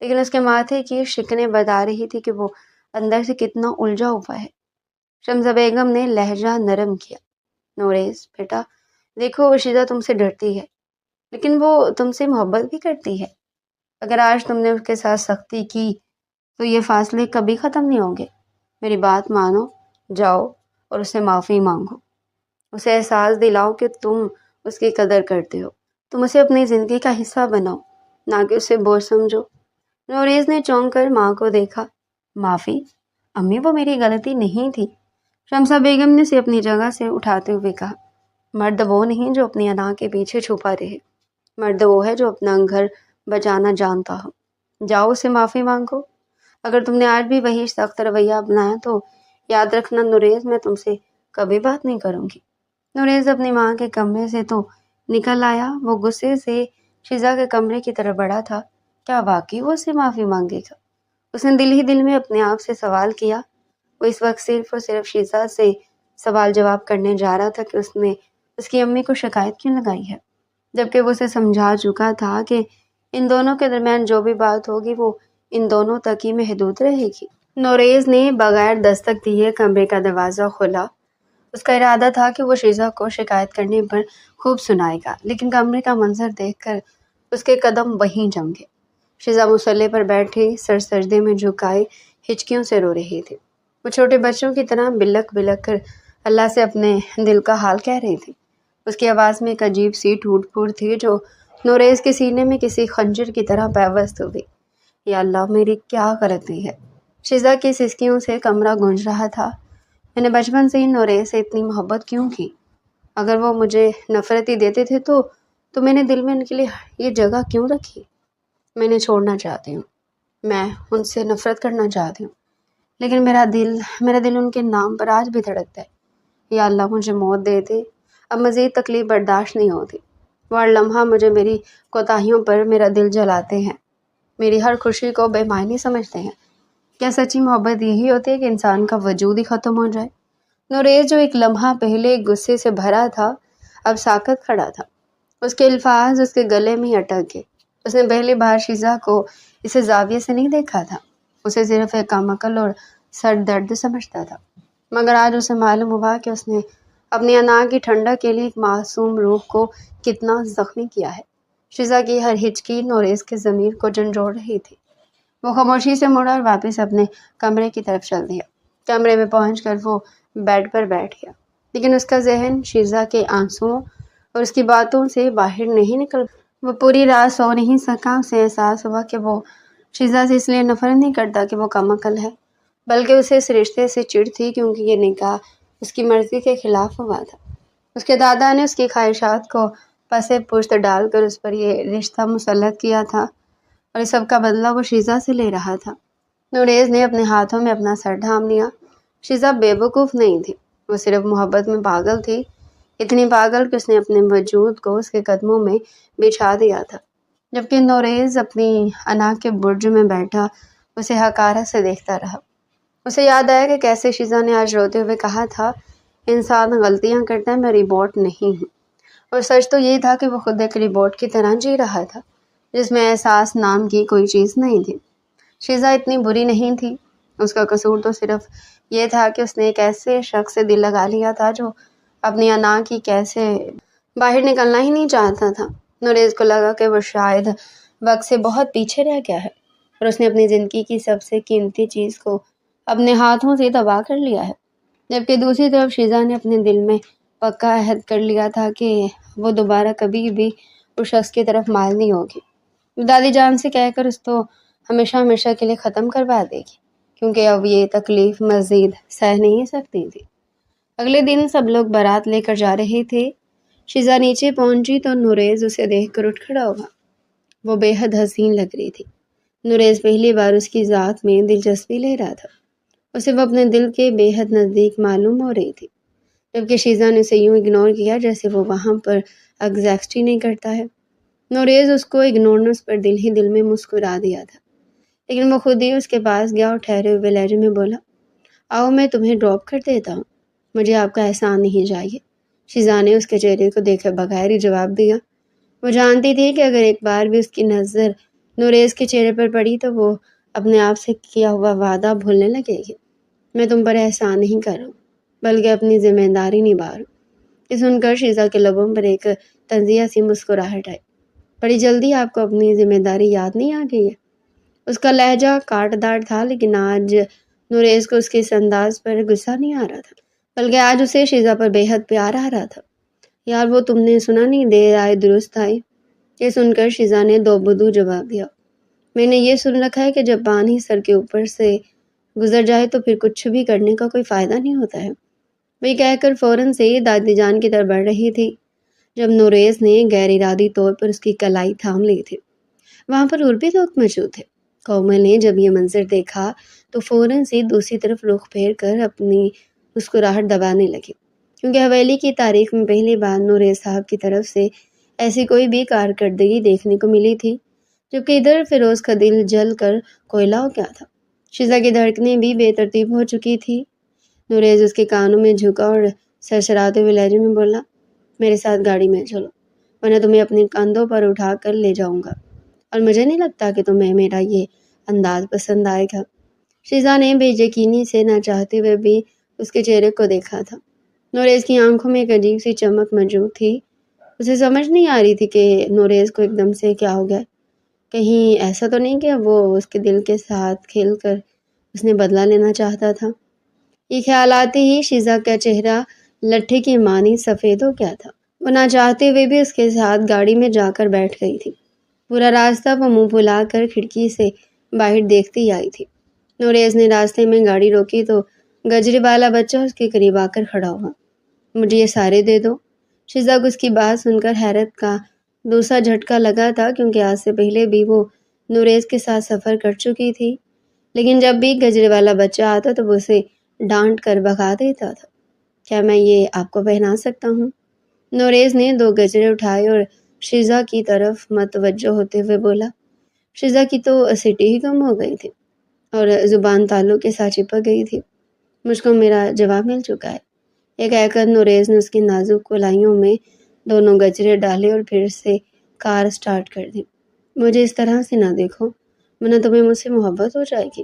لیکن اس کے ماتھے کی شکنیں بتا رہی تھی کہ وہ اندر سے کتنا الجھا ہوا ہے۔ شمسا بیگم نے لہجہ نرم کیا، نوریز بیٹا دیکھو، شیزا تم سے ڈرتی ہے، لیکن وہ تم سے محبت بھی کرتی ہے۔ اگر آج تم نے اس کے ساتھ سختی کی تو یہ فاصلے کبھی ختم نہیں ہوں گے۔ میری بات مانو، جاؤ اور اس سے معافی مانگو، اسے احساس دلاؤ کہ تم اس کی قدر کرتے ہو۔ تم اسے اپنی زندگی کا حصہ بناؤ، نہ کہ اسے بوجھ سمجھو۔ نوریز نے چونک کر ماں کو دیکھا۔ معافی؟ امی وہ میری غلطی نہیں تھی۔ شمسا بیگم نے اسے اپنی جگہ سے اٹھاتے ہوئے کہا، مرد وہ نہیں جو اپنی انا کے پیچھے چھپا رہے، مرد وہ ہے جو اپنا گھر بچانا جانتا ہو۔ جاؤ اسے معافی مانگو۔ اگر تم نے آج بھی وہی سخت رویہ اپنایا تو یاد رکھنا نوریز، میں تم سے کبھی بات نہیں کروں گی۔ نوریز اپنی ماں کے کمرے سے تو نکل آیا، وہ غصے سے شیزا کے کمرے کی طرف بڑھا تھا۔ کیا واقعی وہ اسے معافی مانگے گا؟ اس نے دل ہی دل میں اپنے آپ سے سوال کیا۔ وہ اس وقت صرف اور صرف شیزا سے سوال جواب کرنے جا رہا تھا کہ اس نے اس کی امی کو شکایت کیوں لگائی ہے، جبکہ وہ اسے سمجھا چکا تھا کہ ان دونوں کے درمیان جو بھی بات ہوگی وہ ان دونوں تک ہی محدود رہے گی۔ نوریز نے بغیر دستک دیے کمرے کا دروازہ کھولا۔ اس کا ارادہ تھا کہ وہ شیزا کو شکایت کرنے پر خوب سنائے گا، لیکن کمرے کا منظر دیکھ کر اس کے قدم وہیں جم گئے۔ شیزا مصلے پر بیٹھی، سر سجدے میں جھکائے، ہچکیوں سے رو رہی تھی۔ وہ چھوٹے بچوں کی طرح بلک بلک کر اللہ سے اپنے دل کا حال کہہ رہی تھی۔ اس کی آواز میں ایک عجیب سی ٹوٹ پھوٹ تھی جو نوریز کے سینے میں کسی خنجر کی طرح پیوست ہو گئی۔ یا اللہ، میری کیا غلطی ہے؟ شیزا کی سسکیوں سے کمرہ گونج رہا تھا۔ میں نے بچپن سے ہی نوریز سے اتنی محبت کیوں کی؟ اگر وہ مجھے نفرت ہی دیتے تھے تو میں نے دل میں ان کے لیے یہ جگہ کیوں رکھی؟ میں انہیں چھوڑنا چاہتی ہوں، میں ان سے نفرت کرنا چاہتی ہوں، لیکن میرا دل ان کے نام پر آج بھی دھڑکتا ہے۔ یا اللہ، مجھے موت دے دے، اب مزید تکلیف برداشت نہیں ہوتی۔ وہ ہر لمحہ مجھے میری کوتاہیوں پر میرا دل جلاتے ہیں، میری ہر خوشی کو بے معنی سمجھتے ہیں۔ کیا سچی محبت یہی ہوتی ہے کہ انسان کا وجود ہی ختم ہو جائے؟ نوریز جو ایک لمحہ پہلے غصے سے بھرا تھا اب ساکت کھڑا تھا۔ اس کے الفاظ اس کے گلے میں ہی اٹک گئے۔ اس نے پہلی بار شیزا کو اسے زاویے سے نہیں دیکھا تھا، اسے صرف ایک کم عقل اور سر درد سمجھتا تھا، مگر آج اسے معلوم ہوا کہ اس نے اپنی انا کی ٹھنڈک کے لیے ایک معصوم روح کو کتنا زخمی کیا ہے۔ شیزا کی ہر ہچکی نوریز کے ضمیر کو جھنجھوڑ رہی تھی۔ وہ خاموشی سے مڑا اور واپس اپنے کمرے کی طرف چل دیا۔ کمرے میں پہنچ کر وہ بیڈ پر بیٹھ گیا، لیکن اس کا ذہن شیزا کے آنسوؤں اور اس کی باتوں سے باہر نہیں نکل۔ وہ پوری رات سو نہیں سکا۔ اسے احساس ہوا کہ وہ شیزا سے اس لیے نفرت نہیں کرتا کہ وہ کم عقل ہے، بلکہ اسے اس رشتے سے چڑ تھی کیونکہ یہ نکاح اس کی مرضی کے خلاف ہوا تھا۔ اس کے دادا نے اس کی خواہشات کو پس پشت ڈال کر اس پر یہ رشتہ مسلط کیا تھا، اور اس سب کا بدلہ وہ شیزا سے لے رہا تھا۔ نوریز نے اپنے ہاتھوں میں اپنا سر ڈھانپ لیا۔ شیزا بے وقوف نہیں تھی، وہ صرف محبت میں پاگل تھی، اتنی پاگل کہ اس نے اپنے وجود کو اس کے قدموں میں بچھا دیا تھا۔ جبکہ نوریز اپنی انا کے برج میں بیٹھا اسے حقارت سے دیکھتا رہا۔ اسے یاد آیا کہ کیسے شیزا نے آج روتے ہوئے کہا تھا، انسان غلطیاں کرتا ہے، میں روبوٹ نہیں ہوں۔ اور سچ تو یہ تھا کہ وہ خود ایک روبوٹ کی طرح جی رہا تھا، جس میں احساس نام کی کوئی چیز نہیں تھی۔ شیزا اتنی بری نہیں تھی، اس کا قصور تو صرف یہ تھا کہ اس نے ایک ایسے شخص سے دل لگا لیا تھا جو اپنی انا کی کیسے باہر نکلنا ہی نہیں چاہتا تھا۔ نوریز کو لگا کہ وہ شاید وقت سے بہت پیچھے رہ گیا ہے اور اس نے اپنی زندگی کی سب سے قیمتی چیز کو اپنے ہاتھوں سے تباہ کر لیا ہے، جبکہ دوسری طرف شیزا نے اپنے دل میں پکا عہد کر لیا تھا کہ وہ دوبارہ کبھی بھی اس شخص کی طرف مائل نہیں ہوگی۔ دادی جان سے کہہ کر اس کو ہمیشہ ہمیشہ کے لیے ختم کروا دے گی، کیونکہ اب یہ تکلیف مزید سہ نہیں سکتی تھی۔ اگلے دن سب لوگ بارات لے کر جا رہے تھے۔ شیزا نیچے پہنچی تو نوریز اسے دیکھ کر اٹھ کھڑا ہوا۔ وہ بے حد حسین لگ رہی تھی۔ نوریز پہلی بار اس کی ذات میں دلچسپی لے رہا تھا، اسے وہ اپنے دل کے بے حد نزدیک معلوم ہو رہی تھی، جبکہ شیزا نے اسے یوں اگنور کیا جیسے وہ وہاں پر ایگزسٹ ہی نہیں کرتا ہے۔ نوریز اس کو اگنورنس پر دل ہی دل میں مسکرا دیا تھا، لیکن وہ خود ہی اس کے پاس گیا اور ٹھہرے ہوئے لہجے میں بولا، آؤ میں تمہیں ڈراپ کر دیتا ہوں، مجھے آپ کا احسان نہیں چاہیے۔ شیزا نے اس کے چہرے کو دیکھے بغیر ہی جواب دیا۔ وہ جانتی تھی کہ اگر ایک بار بھی اس کی نظر نوریز کے چہرے پر پڑی تو وہ اپنے آپ سے کیا ہوا وعدہ بھولنے لگے گی۔ میں تم پر احسان نہیں کر رہا ہوں، بلکہ اپنی ذمہ داری نبھا رہا ہوں۔ یہ سن کر شیزا کے لبوں پر ایک طنزیہ سی مسکراہٹ آئی۔ بڑی جلدی آپ کو اپنی ذمہ داری یاد نہیں آ گئی ہے؟ اس کا لہجہ کاٹ دار تھا، لیکن آج نوریز کو اس کے اس انداز پر غصہ نہیں آ رہا تھا، بلکہ آج اسے شیزا پر بے حد پیار آ رہا تھا۔ یار وہ تم نے سنا نہیں، دیر آئے درست آئے۔ یہ سن کر شیزا نے دو بدو جواب دیا، میں نے یہ سن رکھا ہے کہ جب پانی سر کے اوپر سے گزر جائے تو پھر کچھ بھی کرنے کا کوئی فائدہ نہیں ہوتا ہے۔ وہ کہہ کر فوراً سے دادی جان کی طرف بڑھ رہی تھی جب نوریز نے غیر ارادی طور پر اس کی کلائی تھام لی تھی۔ وہاں پر اور بھی لوگ موجود تھے۔ کومل نے جب یہ منظر دیکھا تو فوراً سے دوسری طرف رخ پھیر کر اپنی مسکراہٹ دبانے لگی، کیونکہ حویلی کی تاریخ میں پہلی بار نوریز صاحب کی طرف سے ایسی کوئی بھی کارکردگی دیکھنے کو ملی تھی، جبکہ ادھر فیروز کا دل جل کر کوئلہ ہو گیا تھا۔ شیزا کی دھڑکنیں بھی بے ترتیب ہو چکی تھی۔ نوریز اس کے کانوں میں جھکا اور سرسراتے ہوئے لہجے میں بولا، میرے ساتھ گاڑی میں چلو، ورنہ تمہیں اپنے کندھوں پر اٹھا کر لے جاؤں گا، اور مجھے نہیں لگتا کہ تمہیں میرا یہ انداز پسند آئے گا۔ شیزا نے بے یقینی سے نہ چاہتے ہوئے بھی اس کے چہرے کو دیکھا تھا۔ نوریز کی آنکھوں میں ایک عجیب سی چمک موجود تھی۔ اسے سمجھ نہیں آ رہی تھی کہ نوریز کو ایک دم سے کیا ہو گیا، کہیں ایسا تو نہیں کہ وہ اس کے دل کے ساتھ کھیل کر اس نے بدلہ لینا چاہتا تھا۔ یہ خیال آتے ہی شیزا کا چہرہ لٹھے کی مانی سفید ہو گیا تھا۔ وہ نہ چاہتے ہوئے بھی اس کے ساتھ گاڑی میں جا کر بیٹھ گئی تھی۔ پورا راستہ وہ منہ پھلا کر کھڑکی سے باہر دیکھتی آئی تھی۔ نوریز نے راستے میں گاڑی روکی تو گجرے والا بچہ اس کے قریب آ کر کھڑا ہوا۔ مجھے یہ سارے دے دو۔ شیزا کو اس کی بات سن کر حیرت کا دوسرا جھٹکا لگا تھا، کیونکہ آج سے پہلے بھی وہ نوریز کے ساتھ سفر کر چکی تھی، لیکن جب بھی گجرے والا بچہ آتا تو وہ اسے ڈانٹ کر بھگا دیتا تھا۔ کیا میں یہ آپ کو پہنا سکتا ہوں؟ نوریز نے 2 گجرے اٹھائے اور شیزا کی طرف متوجہ ہوتے ہوئے بولا۔ شیزا کی تو سٹی ہی گم ہو گئی تھی اور زبان تالوں کے ساتھ چپک گئی تھی۔ مجھ کو میرا جواب مل چکا ہے، یہ کہہ کر نوریز نے اس کی نازک کلائیوں میں دونوں گجرے ڈالے اور پھر سے کار سٹارٹ کر دی۔ مجھے اس طرح سے نہ دیکھو، ورنہ تمہیں مجھ سے محبت ہو جائے گی۔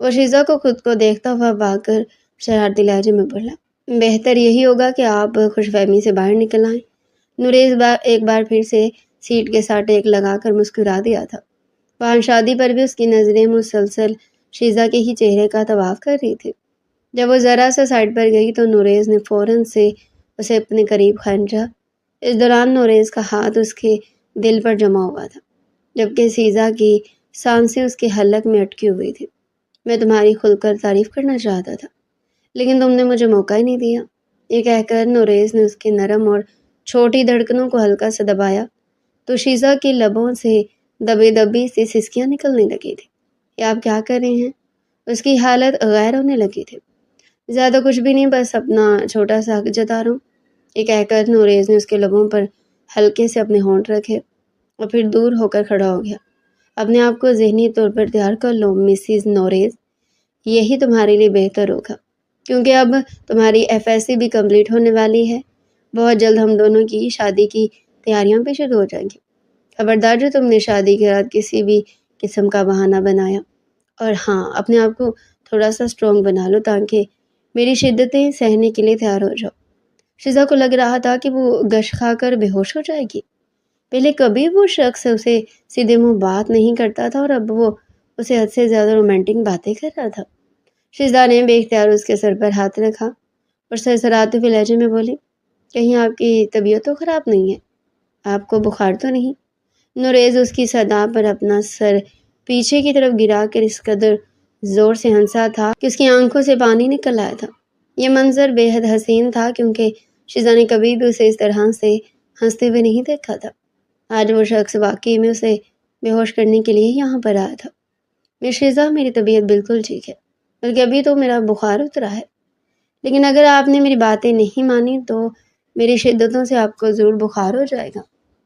وہ شیزا کو خود کو دیکھتا ہوا بھاگ کر شرارتی لہجے میں بولا، بہتر یہی ہوگا کہ آپ خوش فہمی سے باہر نکل آئیں۔ نوریز ایک بار پھر سے سیٹ کے ساتھ ٹیک لگا کر مسکرا دیا تھا۔ وہاں شادی پر بھی اس کی نظریں مسلسل شیزا کے ہی چہرے کا طواف کر رہی تھی۔ جب وہ ذرا سا سائڈ پر گئی تو نوریز نے فوراً سے اسے اپنے قریب کھینچا۔ اس دوران نوریز کا ہاتھ اس کے دل پر جمع ہوا تھا، جبکہ شیزا کی سانسیں اس کے حلق میں اٹکی ہوئی تھی۔ میں تمہاری کھل کر تعریف کرنا چاہتا تھا، لیکن تم نے مجھے موقع ہی نہیں دیا۔ یہ کہہ کر نوریز نے اس کے نرم اور چھوٹی دھڑکنوں کو ہلکا سا دبایا تو شیزا کے لبوں سے دبی دبی سے سسکیاں نکلنے لگی تھی۔ یہ آپ کیا کر رہے ہیں؟ اس کی حالت غیر ہونے لگی تھی۔ زیادہ کچھ بھی نہیں، بس اپنا چھوٹا سا حق جتا رہا ہوں۔ یہ کہہ کر نوریز نے اس کے لبوں پر ہلکے سے اپنے ہونٹ رکھے اور پھر دور ہو کر کھڑا ہو گیا۔ اپنے آپ کو ذہنی طور پر تیار کر لو مسز نوریز، یہی تمہارے لیے بہتر ہوگا، کیونکہ اب تمہاری FSC بھی کمپلیٹ ہونے والی ہے۔ بہت جلد ہم دونوں کی شادی کی تیاریاں بھی شروع ہو جائیں گی۔ خبردار جو تم نے شادی کے رات کسی بھی قسم کا بہانہ بنایا، اور ہاں، اپنے آپ کو تھوڑا سا اسٹرانگ بنا لو تاکہ میری شدتیں سہنے کے لیے تیار ہو جاؤ۔ شیزا کو لگ رہا تھا کہ وہ گش کھا کر بے ہوش ہو جائے گی۔ پہلے کبھی وہ شخص اسے سیدھے منہ بات نہیں کرتا تھا اور اب وہ اسے حد سے زیادہ رومانٹک باتیں کر رہا تھا۔ شیزا نے بے اختیار اس کے سر پر ہاتھ رکھا اور سرسراتے ہوئے لہجے میں بولی، کہیں آپ کی طبیعت تو خراب نہیں ہے؟ آپ کو بخار تو نہیں؟ نوریز اس کی صدا پر اپنا سر پیچھے کی طرف گرا کر اس قدر زور سے ہنسا تھا کہ اس کی آنکھوں سے پانی نکل آیا تھا۔ یہ منظر بے حد حسین تھا، کیونکہ شیزا نے کبھی بھی اسے اس طرح سے ہنستے ہوئے نہیں دیکھا تھا۔ آج وہ شخص واقعی میں اسے بے ہوش کرنے کے لیے یہاں پر آیا تھا۔ میں شیزا، میری طبیعت بالکل ٹھیک ہے، بلکہ ابھی تو میرا بخار اترا ہے، لیکن اگر آپ نے میری باتیں نہیں مانی تو میری شدتوں سے آپ کو ضرور بخار ہو جائے گا۔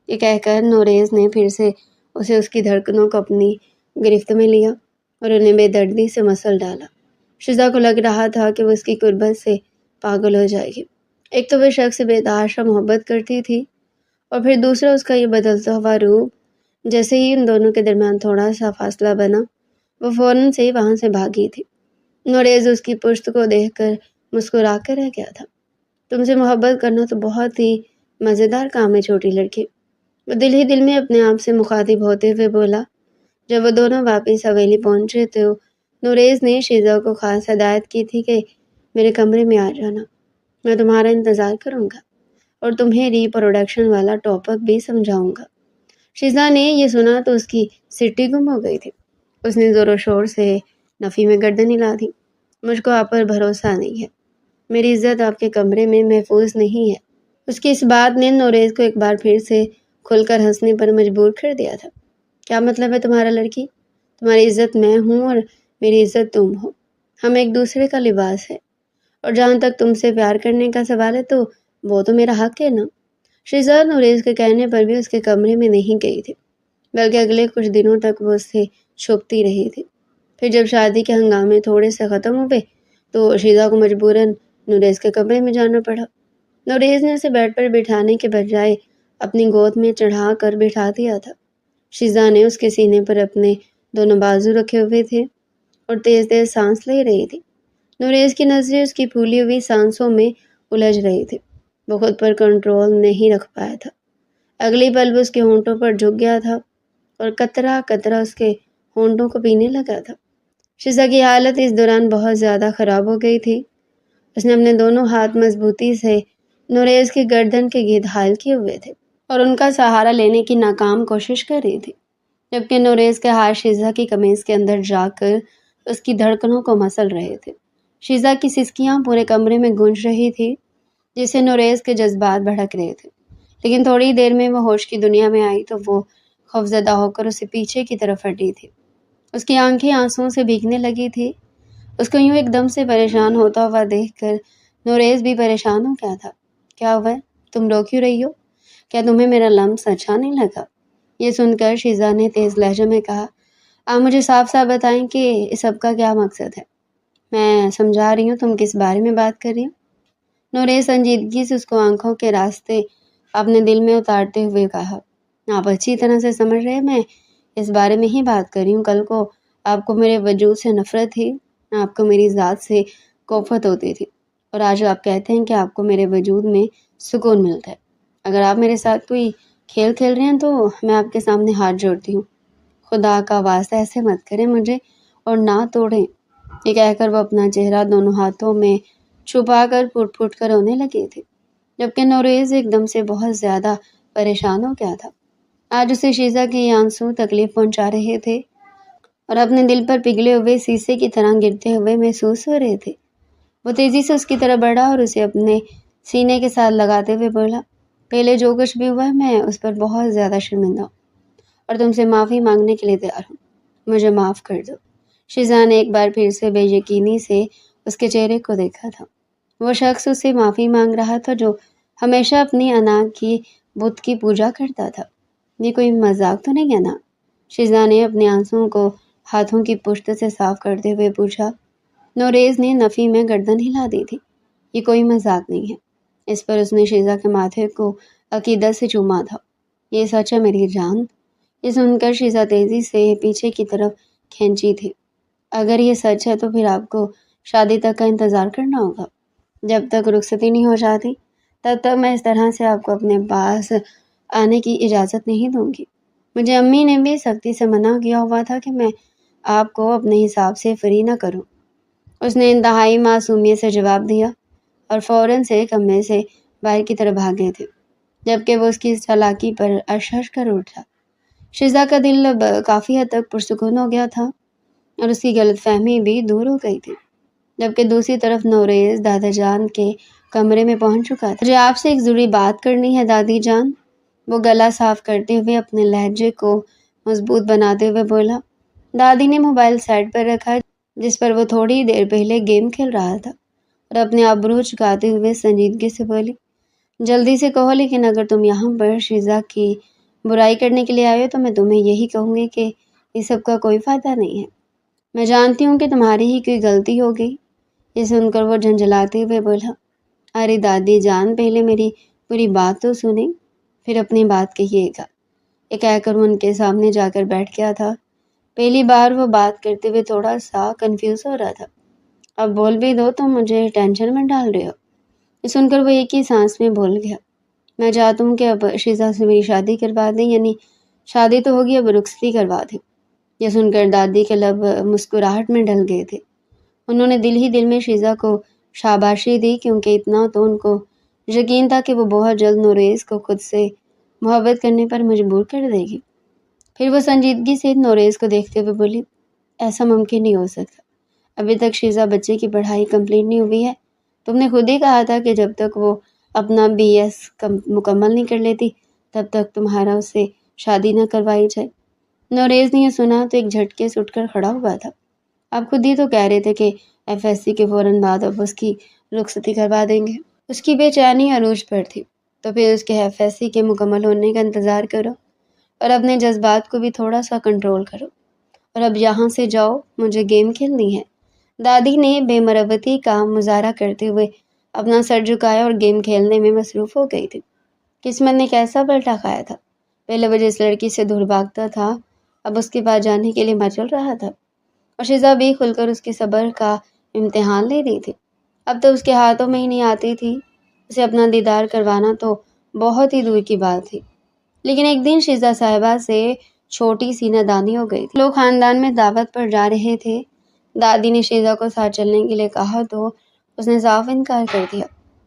یہ کہہ کر نوریز نے پھر سے اسے اس کی دھڑکنوں کو اپنی گرفت میں لیا اور انہیں بے دردی سے مسل ڈالا۔ شیزا کو لگ رہا تھا کہ وہ اس کی قربت سے پاگل ہو جائے گی۔ ایک تو وہ شخص سے بے تحاشا محبت کرتی تھی، اور پھر دوسرا اس کا یہ بدلتا ہوا روپ۔ جیسے ہی ان دونوں کے درمیان تھوڑا سا فاصلہ بنا، وہ فوراً سے وہاں سے بھاگی تھی۔ نوریز اس کی پشت کو دیکھ کر مسکرا کر رہ گیا تھا۔ تم سے محبت کرنا تو بہت ہی مزیدار کام ہے چھوٹی لڑکی، وہ دل ہی دل میں اپنے آپ سے مخاطب ہوتے ہوئے بولا۔ جب وہ دونوں واپس حویلی پہنچے تو نوریز نے شیزا کو خاص ہدایت کی تھی کہ میرے کمرے میں آ جانا، میں تمہارا انتظار کروں گا اور تمہیں ری پروڈکشن والا ٹاپک بھی سمجھاؤں گا۔ شیزا نے یہ سنا تو اس کی سٹی گم ہو گئی تھی۔ اس نے زور و شور سے نفی میں گردن ہلا دی۔ مجھ کو آپ پر بھروسہ نہیں ہے، میری عزت آپ کے کمرے میں محفوظ نہیں ہے۔ اس کی اس بات نے نوریز کو ایک بار پھر سے کھل کر ہنسنے پر مجبور کر دیا تھا۔ کیا مطلب ہے تمہارا لڑکی؟ تمہاری عزت میں ہوں اور میری عزت تم ہو، ہم ایک دوسرے کا لباس ہے، اور جہاں تک تم سے پیار کرنے کا سوال ہے تو وہ تو میرا حق ہے نا۔ شیزا نوریز کے کہنے پر بھی اس کے کمرے میں نہیں گئی تھی، بلکہ اگلے کچھ دنوں تک وہ اس سے چھپتی رہی تھی۔ پھر جب شادی کے ہنگامے تھوڑے سے ختم ہوئے تو شیزا کو مجبوراً نوریز کے کمرے میں جانا پڑا۔ نوریز نے اسے بیڈ پر بٹھانے کے بجائے اپنی گود میں چڑھا کر بٹھا دیا تھا۔ شیزا نے اس کے سینے پر اپنے دونوں بازو رکھے ہوئے تھے اور تیز تیز سانس لے رہی تھی۔ نوریز کی نظریں اس کی پھولی ہوئی سانسوں میں الجھ رہی تھی۔ وہ خود پر کنٹرول نہیں رکھ پایا تھا۔ اگلی پل وہ اس کے ہونٹوں پر جھک گیا تھا اور قطرہ قطرہ اس کے ہونٹوں کو پینے لگا تھا۔ شیزا کی حالت اس دوران بہت زیادہ خراب ہو گئی تھی۔ اس نے اپنے دونوں ہاتھ مضبوطی سے نوریز کی گردن کے گرد حائل کیے ہوئے تھے اور ان کا سہارا لینے کی ناکام کوشش کر رہی تھی، جبکہ نوریز کے ہاتھ شیزا کی قمیض کے اندر جا کر اس کی دھڑکنوں کو مسل رہے تھے۔ شیزا کی سسکیاں پورے کمرے میں گونج رہی تھی، جس سے نوریز کے جذبات بھڑک رہے تھے، لیکن تھوڑی دیر میں وہ ہوش کی دنیا میں آئی تو وہ خوفزدہ ہو کر اسے پیچھے کی طرف ہٹی تھی۔ اس کی آنکھیں آنسوؤں سے بھیگنے لگی تھی۔ اس کو یوں ایک دم سے پریشان ہوتا ہوا دیکھ کر نوریز بھی پریشان ہو گیا تھا۔ کیا ہوا ہے؟ تم رو کیوں رہی ہو؟ کیا تمہیں میرا لمس اچھا نہیں لگا؟ یہ سن کر شیزا نے تیز لہجے میں کہا، آپ مجھے صاف صاف بتائیں کہ اس سب کا کیا مقصد ہے؟ میں سمجھا رہی ہوں، تم کس بارے میں بات کر رہی ہو؟ نوریز سنجیدگی سے اس کو آنکھوں کے راستے اپنے دل میں اتارتے ہوئے کہا، آپ اچھی طرح سے سمجھ رہے، میں اس بارے میں ہی بات کر رہی ہوں۔ کل کو آپ کو میرے وجود سے نفرت تھی، آپ کو میری ذات سے کوفت ہوتی تھی، اور آج آپ کہتے ہیں کہ آپ کو میرے وجود میں سکون ملتا ہے۔ اگر آپ میرے ساتھ کوئی کھیل کھیل رہے ہیں تو میں آپ کے سامنے ہاتھ جوڑتی ہوں، خدا کا واسطہ ایسے مت کریں مجھے اور نہ توڑیں۔ یہ کہہ کر وہ اپنا چہرہ دونوں ہاتھوں میں چھپا کر پھٹ پھٹ کر رونے لگے تھے، جبکہ نوریز ایک دم سے بہت زیادہ پریشان ہو گیا تھا۔ آج اسے شیزا کے یہ آنسو تکلیف پہنچا رہے تھے اور اپنے دل پر پگھلے ہوئے شیشے کی طرح گرتے ہوئے محسوس ہو رہے تھے۔ وہ تیزی سے اس کی طرف بڑھا اور اسے اپنے سینے کے ساتھ لگاتے ہوئے بولا، پہلے جو کچھ بھی ہوا ہے میں اس پر بہت زیادہ شرمندہ ہوں اور تم سے معافی مانگنے کے لیے تیار ہوں، مجھے معاف کر دو۔ شیزا نے ایک بار پھر سے بے یقینی سے اس کے چہرے کو دیکھا تھا۔ وہ شخص اس سے معافی مانگ رہا تھا جو ہمیشہ اپنی انا کی بت کی پوجا کرتا تھا۔ یہ کوئی مذاق تو نہیں ہے نا؟ شیزا نے اپنے آنسوؤں کو ہاتھوں کی پشت سے صاف کرتے ہوئے پوچھا۔ نوریز نے نفی میں گردن ہلا دی تھی۔ یہ کوئی مذاق نہیں ہے۔ اس پر اس نے شیزا کے ماتھے کو عقیدت سے چوما تھا۔ یہ سچ ہے میری جان۔ یہ سن کر شیزا تیزی سے پیچھے کی طرف کھینچی تھی۔ اگر یہ سچ ہے تو پھر آپ کو شادی تک کا انتظار کرنا ہوگا۔ جب تک رخصتی نہیں ہو جاتی تب تک میں اس طرح سے آپ کو اپنے پاس آنے کی اجازت نہیں دوں گی۔ مجھے امی نے بھی سختی سے منع کیا ہوا تھا کہ میں آپ کو اپنے حساب سے فری نہ کروں۔ اس نے انتہائی معصومیت سے جواب دیا اور فوراً سے کمرے سے باہر کی طرف بھاگے تھے، جبکہ وہ اس کی اس چالاکی پر اشش کر اٹھا۔ شیزا کا دل اب کافی حد تک پرسکون ہو گیا تھا اور اس کی غلط فہمی بھی دور ہو گئی تھی، جبکہ دوسری طرف نوریز دادا جان کے کمرے میں پہنچ چکا تھا۔ مجھے آپ سے ایک ضروری بات کرنی ہے دادی جان، وہ گلا صاف کرتے ہوئے اپنے لہجے کو مضبوط بناتے ہوئے بولا۔ دادی نے موبائل سیٹ پر رکھا جس پر وہ تھوڑی دیر پہلے گیم کھیل رہا تھا اور اپنے ابرو جھکاتے ہوئے سنجیدگی سے بولی، جلدی سے کہو، لیکن اگر تم یہاں پر شیزا کی برائی کرنے کے لیے آئے ہو تو میں تمہیں یہی کہوں گی کہ اس سب کا کوئی فائدہ نہیں ہے۔ میں جانتی ہوں کہ تمہاری ہی کوئی غلطی ہو گئی۔ یہ سن کر وہ جھنجھلاتے ہوئے بولا، ارے دادی جان، پہلے میری پوری بات تو سنیں، پھر اپنی بات کہیے گا۔ یہ کہہ کر وہ ان کے سامنے جا کر بیٹھ گیا تھا۔ پہلی بار وہ بات کرتے ہوئے تھوڑا سا کنفیوز ہو رہا تھا۔ اب بول بھی دو، تم مجھے ٹینشن میں ڈال رہے ہو۔ یہ سن کر وہ ایک ہی سانس میں بول گیا، میں چاہتا ہوں کہ اب شیزا سے میری شادی کروا دیں، یعنی شادی تو ہوگی، اب رخصتی کروا دیں۔ یہ سن کر دادی کے لب مسکراہٹ میں ڈل گئے تھے۔ انہوں نے دل ہی دل میں شیزا کو شاباشی دی، کیونکہ اتنا تو ان کو یقین تھا کہ وہ بہت جلد نوریز کو خود سے محبت کرنے پر مجبور کر دے گی۔ پھر وہ سنجیدگی سے نوریز کو دیکھتے ہوئے بولی، ایسا ممکن نہیں ہو سکتا، ابھی تک شیزا بچے کی پڑھائی کمپلیٹ نہیں ہوئی ہے۔ تم نے خود ہی کہا تھا کہ جب تک وہ اپنا BS مکمل نہیں کر لیتی تب تک تمہارا اس سے شادی نہ کروائی جائے۔ نوریز نے یہ سنا تو ایک جھٹکے سے اٹھ کر کھڑا ہوا تھا۔ آپ خود ہی تو کہہ رہے تھے کہ FSC کے فوراً بعد اب اس کی رخصتی کروا دیں گے۔ اس کی بے چینی عروج پر تھی، تو پھر اس کے FSC کے مکمل ہونے کا انتظار کرو اور اپنے جذبات کو بھی تھوڑا سا کنٹرول کرو، اور اب یہاں سے جاؤ، مجھے گیم کھیلنی ہے۔ دادی نے بے مروتی کا مظاہرہ کرتے ہوئے اپنا سر جھکایا اور گیم کھیلنے میں مصروف ہو گئی تھی۔ قسمت نے کیسا پلٹا کھایا تھا؟ پہلے وہ جس لڑکی سے دور بھاگتا تھا اب اس کے پاس جانے کے لیے مچل رہا تھا، اور شیزا بھی کھل کر اس کے صبر کا امتحان لے رہی تھی۔ اب تو اس کے ہاتھوں میں ہی نہیں آتی تھی، اسے اپنا دیدار کروانا تو بہت ہی دور کی بات تھی۔ لیکن ایک دن شیزا صاحبہ سے چھوٹی سی نادانی ہو گئی تھی۔ لوگ خاندان میں دعوت پر جا رہے تھے، دادی نے شیزا کو ساتھ چلنے کے لیے کہا تو اس نے صاف انکار کر دیا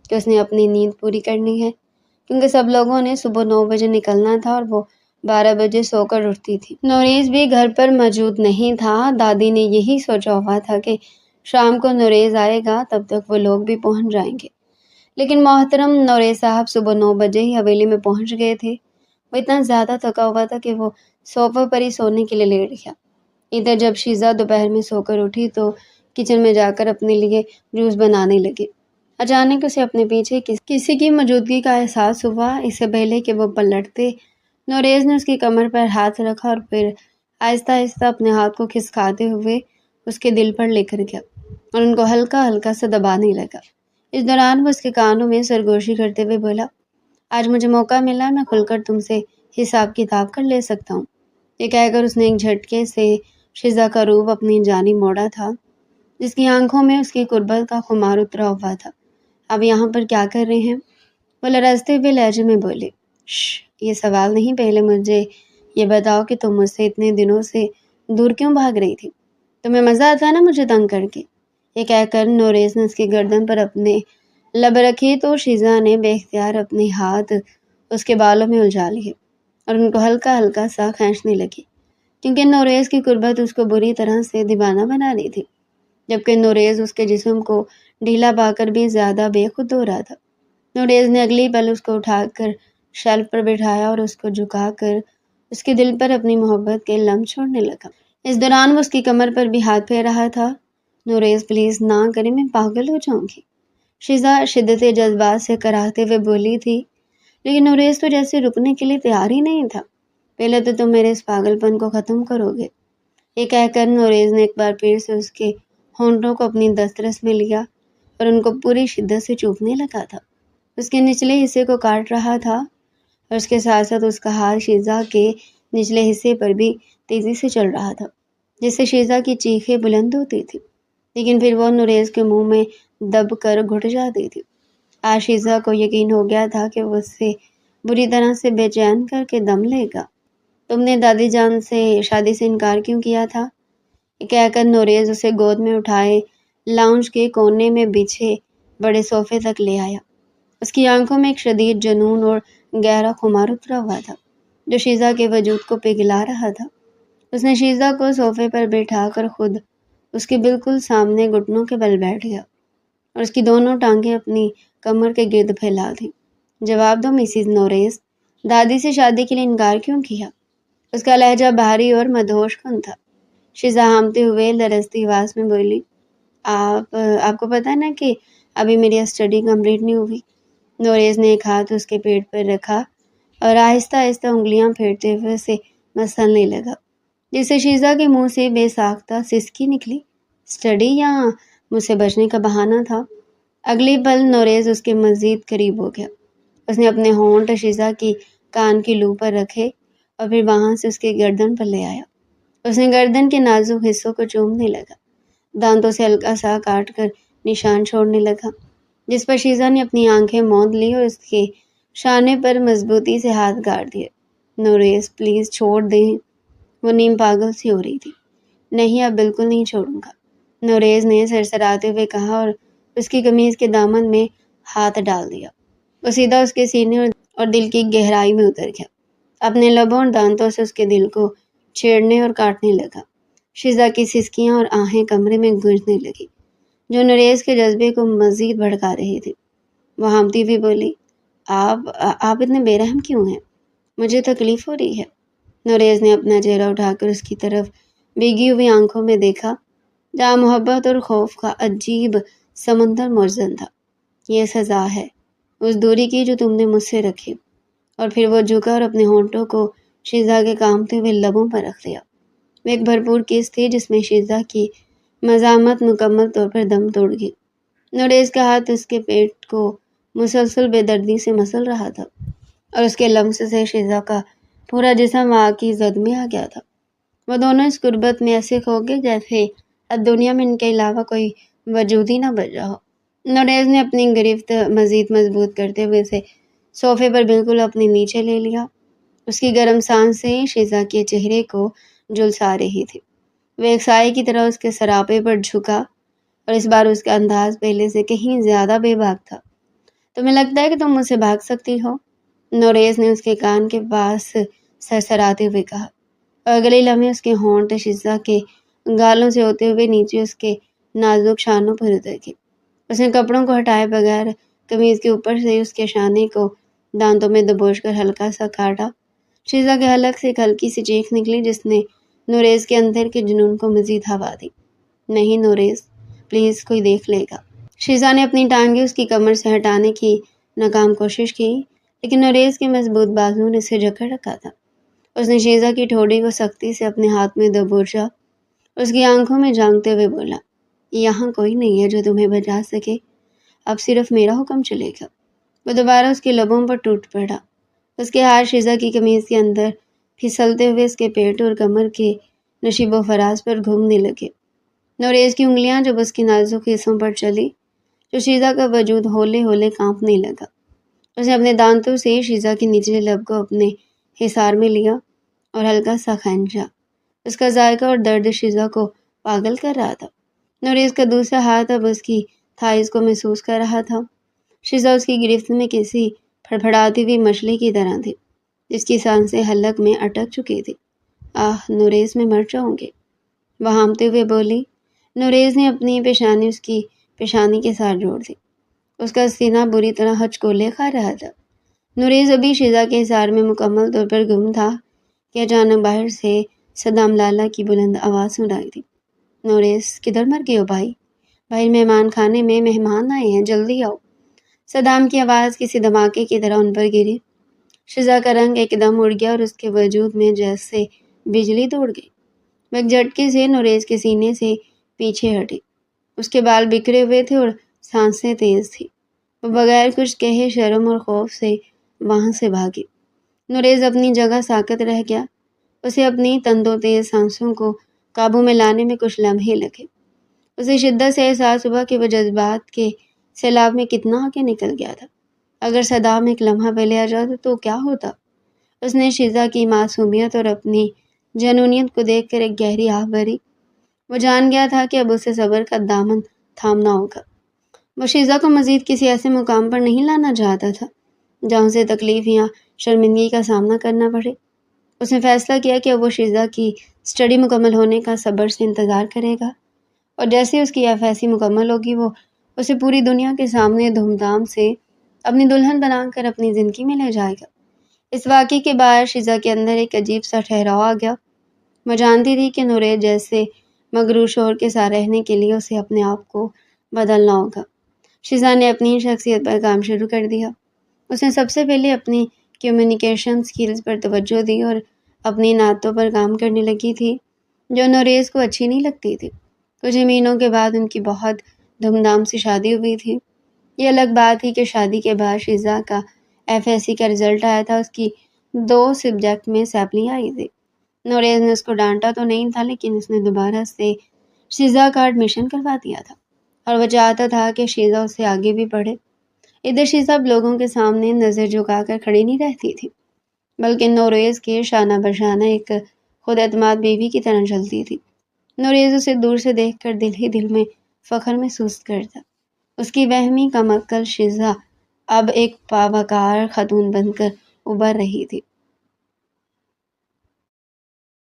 کہ اس نے اپنی نیند پوری کرنی ہے، کیونکہ سب لوگوں نے صبح 9 بجے نکلنا تھا اور وہ 12 بجے سو کر اٹھتی تھی۔ نوریز بھی گھر پر موجود نہیں تھا۔ دادی نے یہی سوچا ہوا تھا کہ شام کو نوریز آئے گا، تب تک وہ لوگ بھی پہنچ جائیں گے، لیکن محترم نوریز صاحب صبح 9 بجے ہی حویلی میں پہنچ گئے تھے۔ وہ اتنا زیادہ تھکا ہوا تھا کہ وہ صوفے پر ہی سونے کے لیے لیٹ گیا۔ ادھر جب شیزا دوپہر میں سو کر اٹھی تو کچن میں جا کر اپنے لیے جوس بنانے لگی۔ اچانک اسے اپنے پیچھے کسی کی موجودگی کا احساس ہوا۔ اس سے پہلے کہ وہ پلٹتے، نوریز نے اس کی کمر پر ہاتھ رکھا اور پھر آہستہ آہستہ اپنے ہاتھ کو کھسکاتے ہوئے اس کے دل پر لے کر گیا اور ان کو ہلکا ہلکا سے دبانے لگا۔ اس دوران وہ اس کے کانوں میں سرگوشی کرتے ہوئے بولا، آج مجھے موقع ملا، میں کھل کر تم سے حساب کتاب کر لے سکتا ہوں۔ یہ کہہ کر اس نے ایک جھٹکے سے شیزا کا روپ اپنی جانب موڑا تھا، جس کی آنکھوں میں اس کی قربت کا خمار اترا ہوا تھا۔ اب یہاں پر کیا کر رہے ہیں؟ وہ لرزتے ہوئے لہجے میں بولی۔ یہ سوال نہیں، پہلے مجھے یہ بتاؤ کہ تم مجھ سے اتنے دنوں سے دور کیوں بھاگ رہی تھی؟ تمہیں مزہ آتا نا مجھے تنگ کر کے؟ یہ کہہ کر نوریز نے اس کی گردن پر اپنے لب رکھی تو شیزا نے بے اختیار اپنے ہاتھ اس کے بالوں میں الجھا لیے اور ان کو ہلکا ہلکا سا کھینچنے لگی، کیونکہ نوریز کی قربت اس کو بری طرح سے دیوانہ بنا رہی تھی، جبکہ نوریز اس کے جسم کو ڈھیلا پا کر بھی زیادہ بے خود ہو رہا تھا۔ نوریز نے اگلی پل اس کو اٹھا کر شیلف پر بٹھایا اور اس کو جھکا کر اس کے دل پر اپنی محبت کے لمس چھوڑنے لگا۔ اس دوران وہ اس کی کمر پر بھی ہاتھ پھیر رہا تھا۔ نوریز پلیز نہ کرے، میں پاگل ہو جاؤں گی، شیزا شدت جذبات سے کراہتے ہوئے بولی تھی، لیکن نوریز تو جیسے رکنے کے لیے تیار ہی نہیں تھا۔ پہلے تو تم میرے اس پاگل پن کو ختم کرو گے۔ یہ کہہ کر نوریز نے ایک بار پھر سے اس کے ہونٹوں کو اپنی دسترس میں لیا اور ان کو پوری شدت سے چومنے لگا تھا۔ اس کے نچلے حصے کو کاٹ رہا تھا اور اس کے ساتھ ساتھ اس کا ہاتھ شیزا کے نچلے حصے پر بھی تیزی سے چل رہا تھا، جس سے شیزا کی چیخیں بلند ہوتی تھی، لیکن پھر وہ نوریز کے منہ میں دب کر گھٹ جاتی تھی۔ آج شیزا کو یقین ہو گیا تھا کہ وہ اس سے بری طرح سے بے چین کر کے دم لے گا۔ تم نے دادی جان سے شادی سے انکار کیوں کیا تھا؟ یہ کہہ کر نوریز اسے گود میں اٹھائے لاؤنج کے کونے میں بچھے بڑے صوفے تک لے آیا۔ اس کی آنکھوں میں ایک شدید جنون اور گہرا خمار اترا ہوا تھا، جو شیزا کے وجود کو پگھلا رہا تھا۔ اس نے شیزا کو صوفے پر بٹھا کر خود اس کے بالکل سامنے گھٹنوں کے بل بیٹھ گیا اور اس کی دونوں ٹانگیں اپنی کمر کے گرد پھیلا دیں۔ جواب دو مسز نوریز، دادی سے شادی کے لیے انکار کیوں کیا؟ اس کا لہجہ بھاری اور مدہوش کن تھا۔ شیزا ہامتے ہوئے لرزتی آواز میں بولی، آپ کو پتہ نا کہ ابھی میری اسٹڈی کمپلیٹ نہیں ہوئی۔ نوریز نے ایک ہاتھ اس کے پیٹ پر رکھا اور آہستہ آہستہ انگلیاں پھیرتے ہوئے اسے مسلنے لگا، جس سے شیزا کے منہ سے بے ساختہ سسکی نکلی۔ اسٹڈی یا مجھ سے بچنے کا بہانہ تھا؟ اگلی پل نوریز اس کے مزید قریب ہو گیا۔ اس نے اپنے ہونٹ شیزا کی کان کی لو پر رکھے اور پھر وہاں سے اس کے گردن پر لے آیا۔ اس نے گردن کے نازک حصوں کو چومنے لگا، دانتوں سے ہلکا سا کاٹ کر نشان چھوڑنے لگا، جس پر شیزا نے اپنی آنکھیں موند لی اور اس کے شانے پر مضبوطی سے ہاتھ گاڑ دیے۔ نوریز پلیز چھوڑ دیں، وہ نیم پاگل سی ہو رہی تھی۔ نہیں، اب بالکل نہیں چھوڑوں گا، نوریز نے سرسراتے ہوئے کہا اور اس کی قمیض کے دامن میں ہاتھ ڈال دیا۔ وہ سیدھا اس کے سینے اور دل کی گہرائی میں اتر گیا، اپنے لبوں اور دانتوں سے اس کے دل کو چھیڑنے اور کاٹنے لگا۔ شیزا کی سسکیاں اور آہیں کمرے میں گونجنے لگی، جو نوریز کے جذبے کو مزید بھڑکا رہی تھی۔ وہ ہامتی ہوئی بولی، آپ اتنے بے رحم کیوں ہیں؟ مجھے تکلیف ہو رہی ہے۔ نوریز نے اپنا چہرہ اٹھا کر اس کی طرف بھیگی ہوئی آنکھوں میں دیکھا، جہاں محبت اور خوف کا عجیب سمندر موجود تھا۔ یہ سزا ہے اس دوری کی جو تم نے مجھ سے رکھی۔ اور پھر وہ جھکا اور اپنے ہونٹوں کو شیزا کے کانپتے ہوئے لبوں پر رکھ دیا۔ وہ ایک بھرپور کس تھی جس میں شیزا کی مزاحمت مکمل طور پر دم توڑ گئی۔ نوریز کا ہاتھ اس کے پیٹ کو مسلسل بے دردی سے مسل رہا تھا اور اس کے لمس سے شیزا کا پورا جسم آگ کی زد میں آ گیا تھا۔ وہ دونوں اس قربت میں ایسے کھو گئے جیسے اب دنیا میں ان کے علاوہ کوئی وجود ہی نہ بچا ہو۔ نوریز نے اپنی گرفت مزید مضبوط کرتے ہوئے اسے صوفے پر بالکل اپنے نیچے لے لیا۔ اس کی گرم سانسیں شیزا کے چہرے کو جھلسا رہی تھی وہ ایک سائے کی طرح اس کے سراپے پر جھکا اور اس بار اس کا انداز پہلے سے کہیں زیادہ بے باک تھا۔ تمہیں لگتا ہے کہ تم مجھ سے بھاگ سکتی ہو؟ نوریز نے اس کے کان کے پاس سرسراتے ہوئے کہا، اور اگلے لمحے اس کے ہونٹ شیزا کے گالوں سے ہوتے ہوئے نیچے اس کے نازک شانوں پر اتر گئے۔ اس نے کپڑوں کو ہٹائے بغیر قمیض کے اوپر سے اس کے شانے کو دانتوں میں دبوچ کر ہلکا سا کاٹا۔ شیزا کے حلق سے ایک ہلکی سی چیخ نکلی جس نے نوریز کے اندر کے جنون کو مزید ہوا دی۔ نہیں نوریز، پلیز کوئی دیکھ لے گا۔ شیزا نے اپنی ٹانگیں اس کی کمر سے ہٹانے کی ناکام کوشش کی، لیکن نوریز کے مضبوط بازو نے اسے جکڑ رکھا تھا۔ اس نے شیزا کی ٹھوڑی کو سختی سے اپنے ہاتھ میں دبوچا، اس کی آنکھوں میں جھانکتے ہوئے بولا، یہاں کوئی نہیں ہے جو تمہیں بچا سکے، اب صرف میرا حکم چلے گا۔ وہ دوبارہ اس کے لبوں پر ٹوٹ پڑا۔ اس کے ہاتھ شیزا کی قمیض کے اندر پھسلتے ہوئے اس کے پیٹ اور کمر کے نشیب و فراز پر گھومنے لگے۔ نوریز کی انگلیاں جب اس کے نازک حصوں پر چلی تو شیزا کا وجود ہولے ہولے کانپنے لگا۔ اس نے اپنے دانتوں سے شیزا کے نچلے لب کو اپنے حصار میں لیا اور ہلکا سا کھینچا۔ اس کا ذائقہ اور درد شیزا کو پاگل کر رہا تھا۔ نوریز کا دوسرا ہاتھ اب اس کی تھائز کو محسوس کر رہا تھا۔ شیزا اس کی گرفت میں کسی پھڑپھڑاتی ہوئی مچھلی کی طرح تھی جس کی سانسیں حلق میں اٹک چکی تھی۔ آہ نوریز، میں مر جاؤں گی، وہ ہامتے ہوئے بولی۔ نوریز نے اپنی پیشانی اس کی پیشانی کے ساتھ جوڑ دی۔ اس کا سینہ بری طرح ہچکولے کھا رہا تھا۔ نوریز ابھی شیزا کے حصار میں مکمل طور پر گم تھا کہ اچانک باہر سے صدام لالا کی بلند آواز سنائی دی۔ نوریز، کدھر مر گئے ہو بھائی؟ باہر مہمان خانے میں مہمان آئے ہیں، جلدی آؤ۔ صدام کی آواز کسی دھماکے کی طرح ان پر گری۔ شیزا کا رنگ ایک دم اڑ گیا اور اس کے وجود میں جیسے بجلی دوڑ گئی۔ وہ ایک جھٹکے سے نوریز کے سینے سے پیچھے ہٹی۔ اس کے بال بکھرے ہوئے تھے اور سانسیں تیز تھی۔ وہ بغیر کچھ کہے شرم اور خوف سے وہاں سے بھاگی۔ نوریز اپنی جگہ ساکت رہ گیا۔ اسے اپنی تندو تیز سانسوں کو قابو میں لانے میں کچھ لمحے لگے۔ اسے شدت سے احساس ہوا کہ وہ جذبات کے سیلاب میں کتنا آگے نکل گیا تھا۔ اگر صدام ایک لمحہ پہلے آ جاتا تو کیا ہوتا؟ اس نے شیزا کی معصومیت اور اپنی جنونیت کو دیکھ کر ایک گہری آہ بھری۔ وہ جان گیا تھا کہ اب اسے صبر کا دامن تھامنا ہوگا۔ وہ شیزا کو مزید کسی ایسے مقام پر نہیں لانا چاہتا تھا جہاں اسے تکلیف یا شرمندگی کا سامنا کرنا پڑے۔ اس نے فیصلہ کیا کہ اب وہ شیزا کی اسٹڈی مکمل ہونے کا صبر سے انتظار کرے گا، اور جیسے اس کی ایف ایسی مکمل ہوگی وہ اسے پوری دنیا کے سامنے دھوم دھام سے اپنی دلہن بنا کر اپنی زندگی میں لے جائے گا۔ اس واقعے کے بعد شیزا کے اندر ایک عجیب سا ٹھہراؤ آ گیا۔ وہ جانتی تھی کہ نوریز جیسے مغرور شوہر کے ساتھ رہنے کے لیے اسے اپنے آپ کو بدلنا ہوگا۔ شیزا نے اپنی شخصیت پر کام شروع کر دیا۔ اس نے سب سے پہلے اپنی کمیونیکیشن سکلز پر توجہ دی اور اپنی نعتوں پر کام کرنے لگی تھی جو نوریز کو اچھی نہیں لگتی تھی۔ کچھ مہینوں کے بعد ان کی بہت دھوم دھام سے شادی ہوئی تھی۔ یہ الگ بات تھی کہ شادی کے بعد شیزا کا ایف ایس سی کا رزلٹ آیا تھا۔ اس کی 2 سبجیکٹ میں سیپلی آئی تھی۔ نوریز نے اس کو ڈانٹا تو نہیں تھا، لیکن اس نے دوبارہ سے شیزا کا ایڈمیشن کروا دیا تھا اور وہ چاہتا تھا کہ شیزا اس سے آگے بھی پڑھے۔ ادھر شیزا اب لوگوں کے سامنے نظر جھکا کر کھڑی نہیں رہتی تھی، بلکہ نوریز کے شانہ بشانہ ایک خود اعتماد بیوی کی طرح چلتی تھی۔ نوریز اسے دور سے دیکھ کر دل ہی دل میں فخر محسوس کرتا۔ اس کی وہمی کم عقل شیزا اب ایک باوقار خاتون بن کر ابھر رہی تھی۔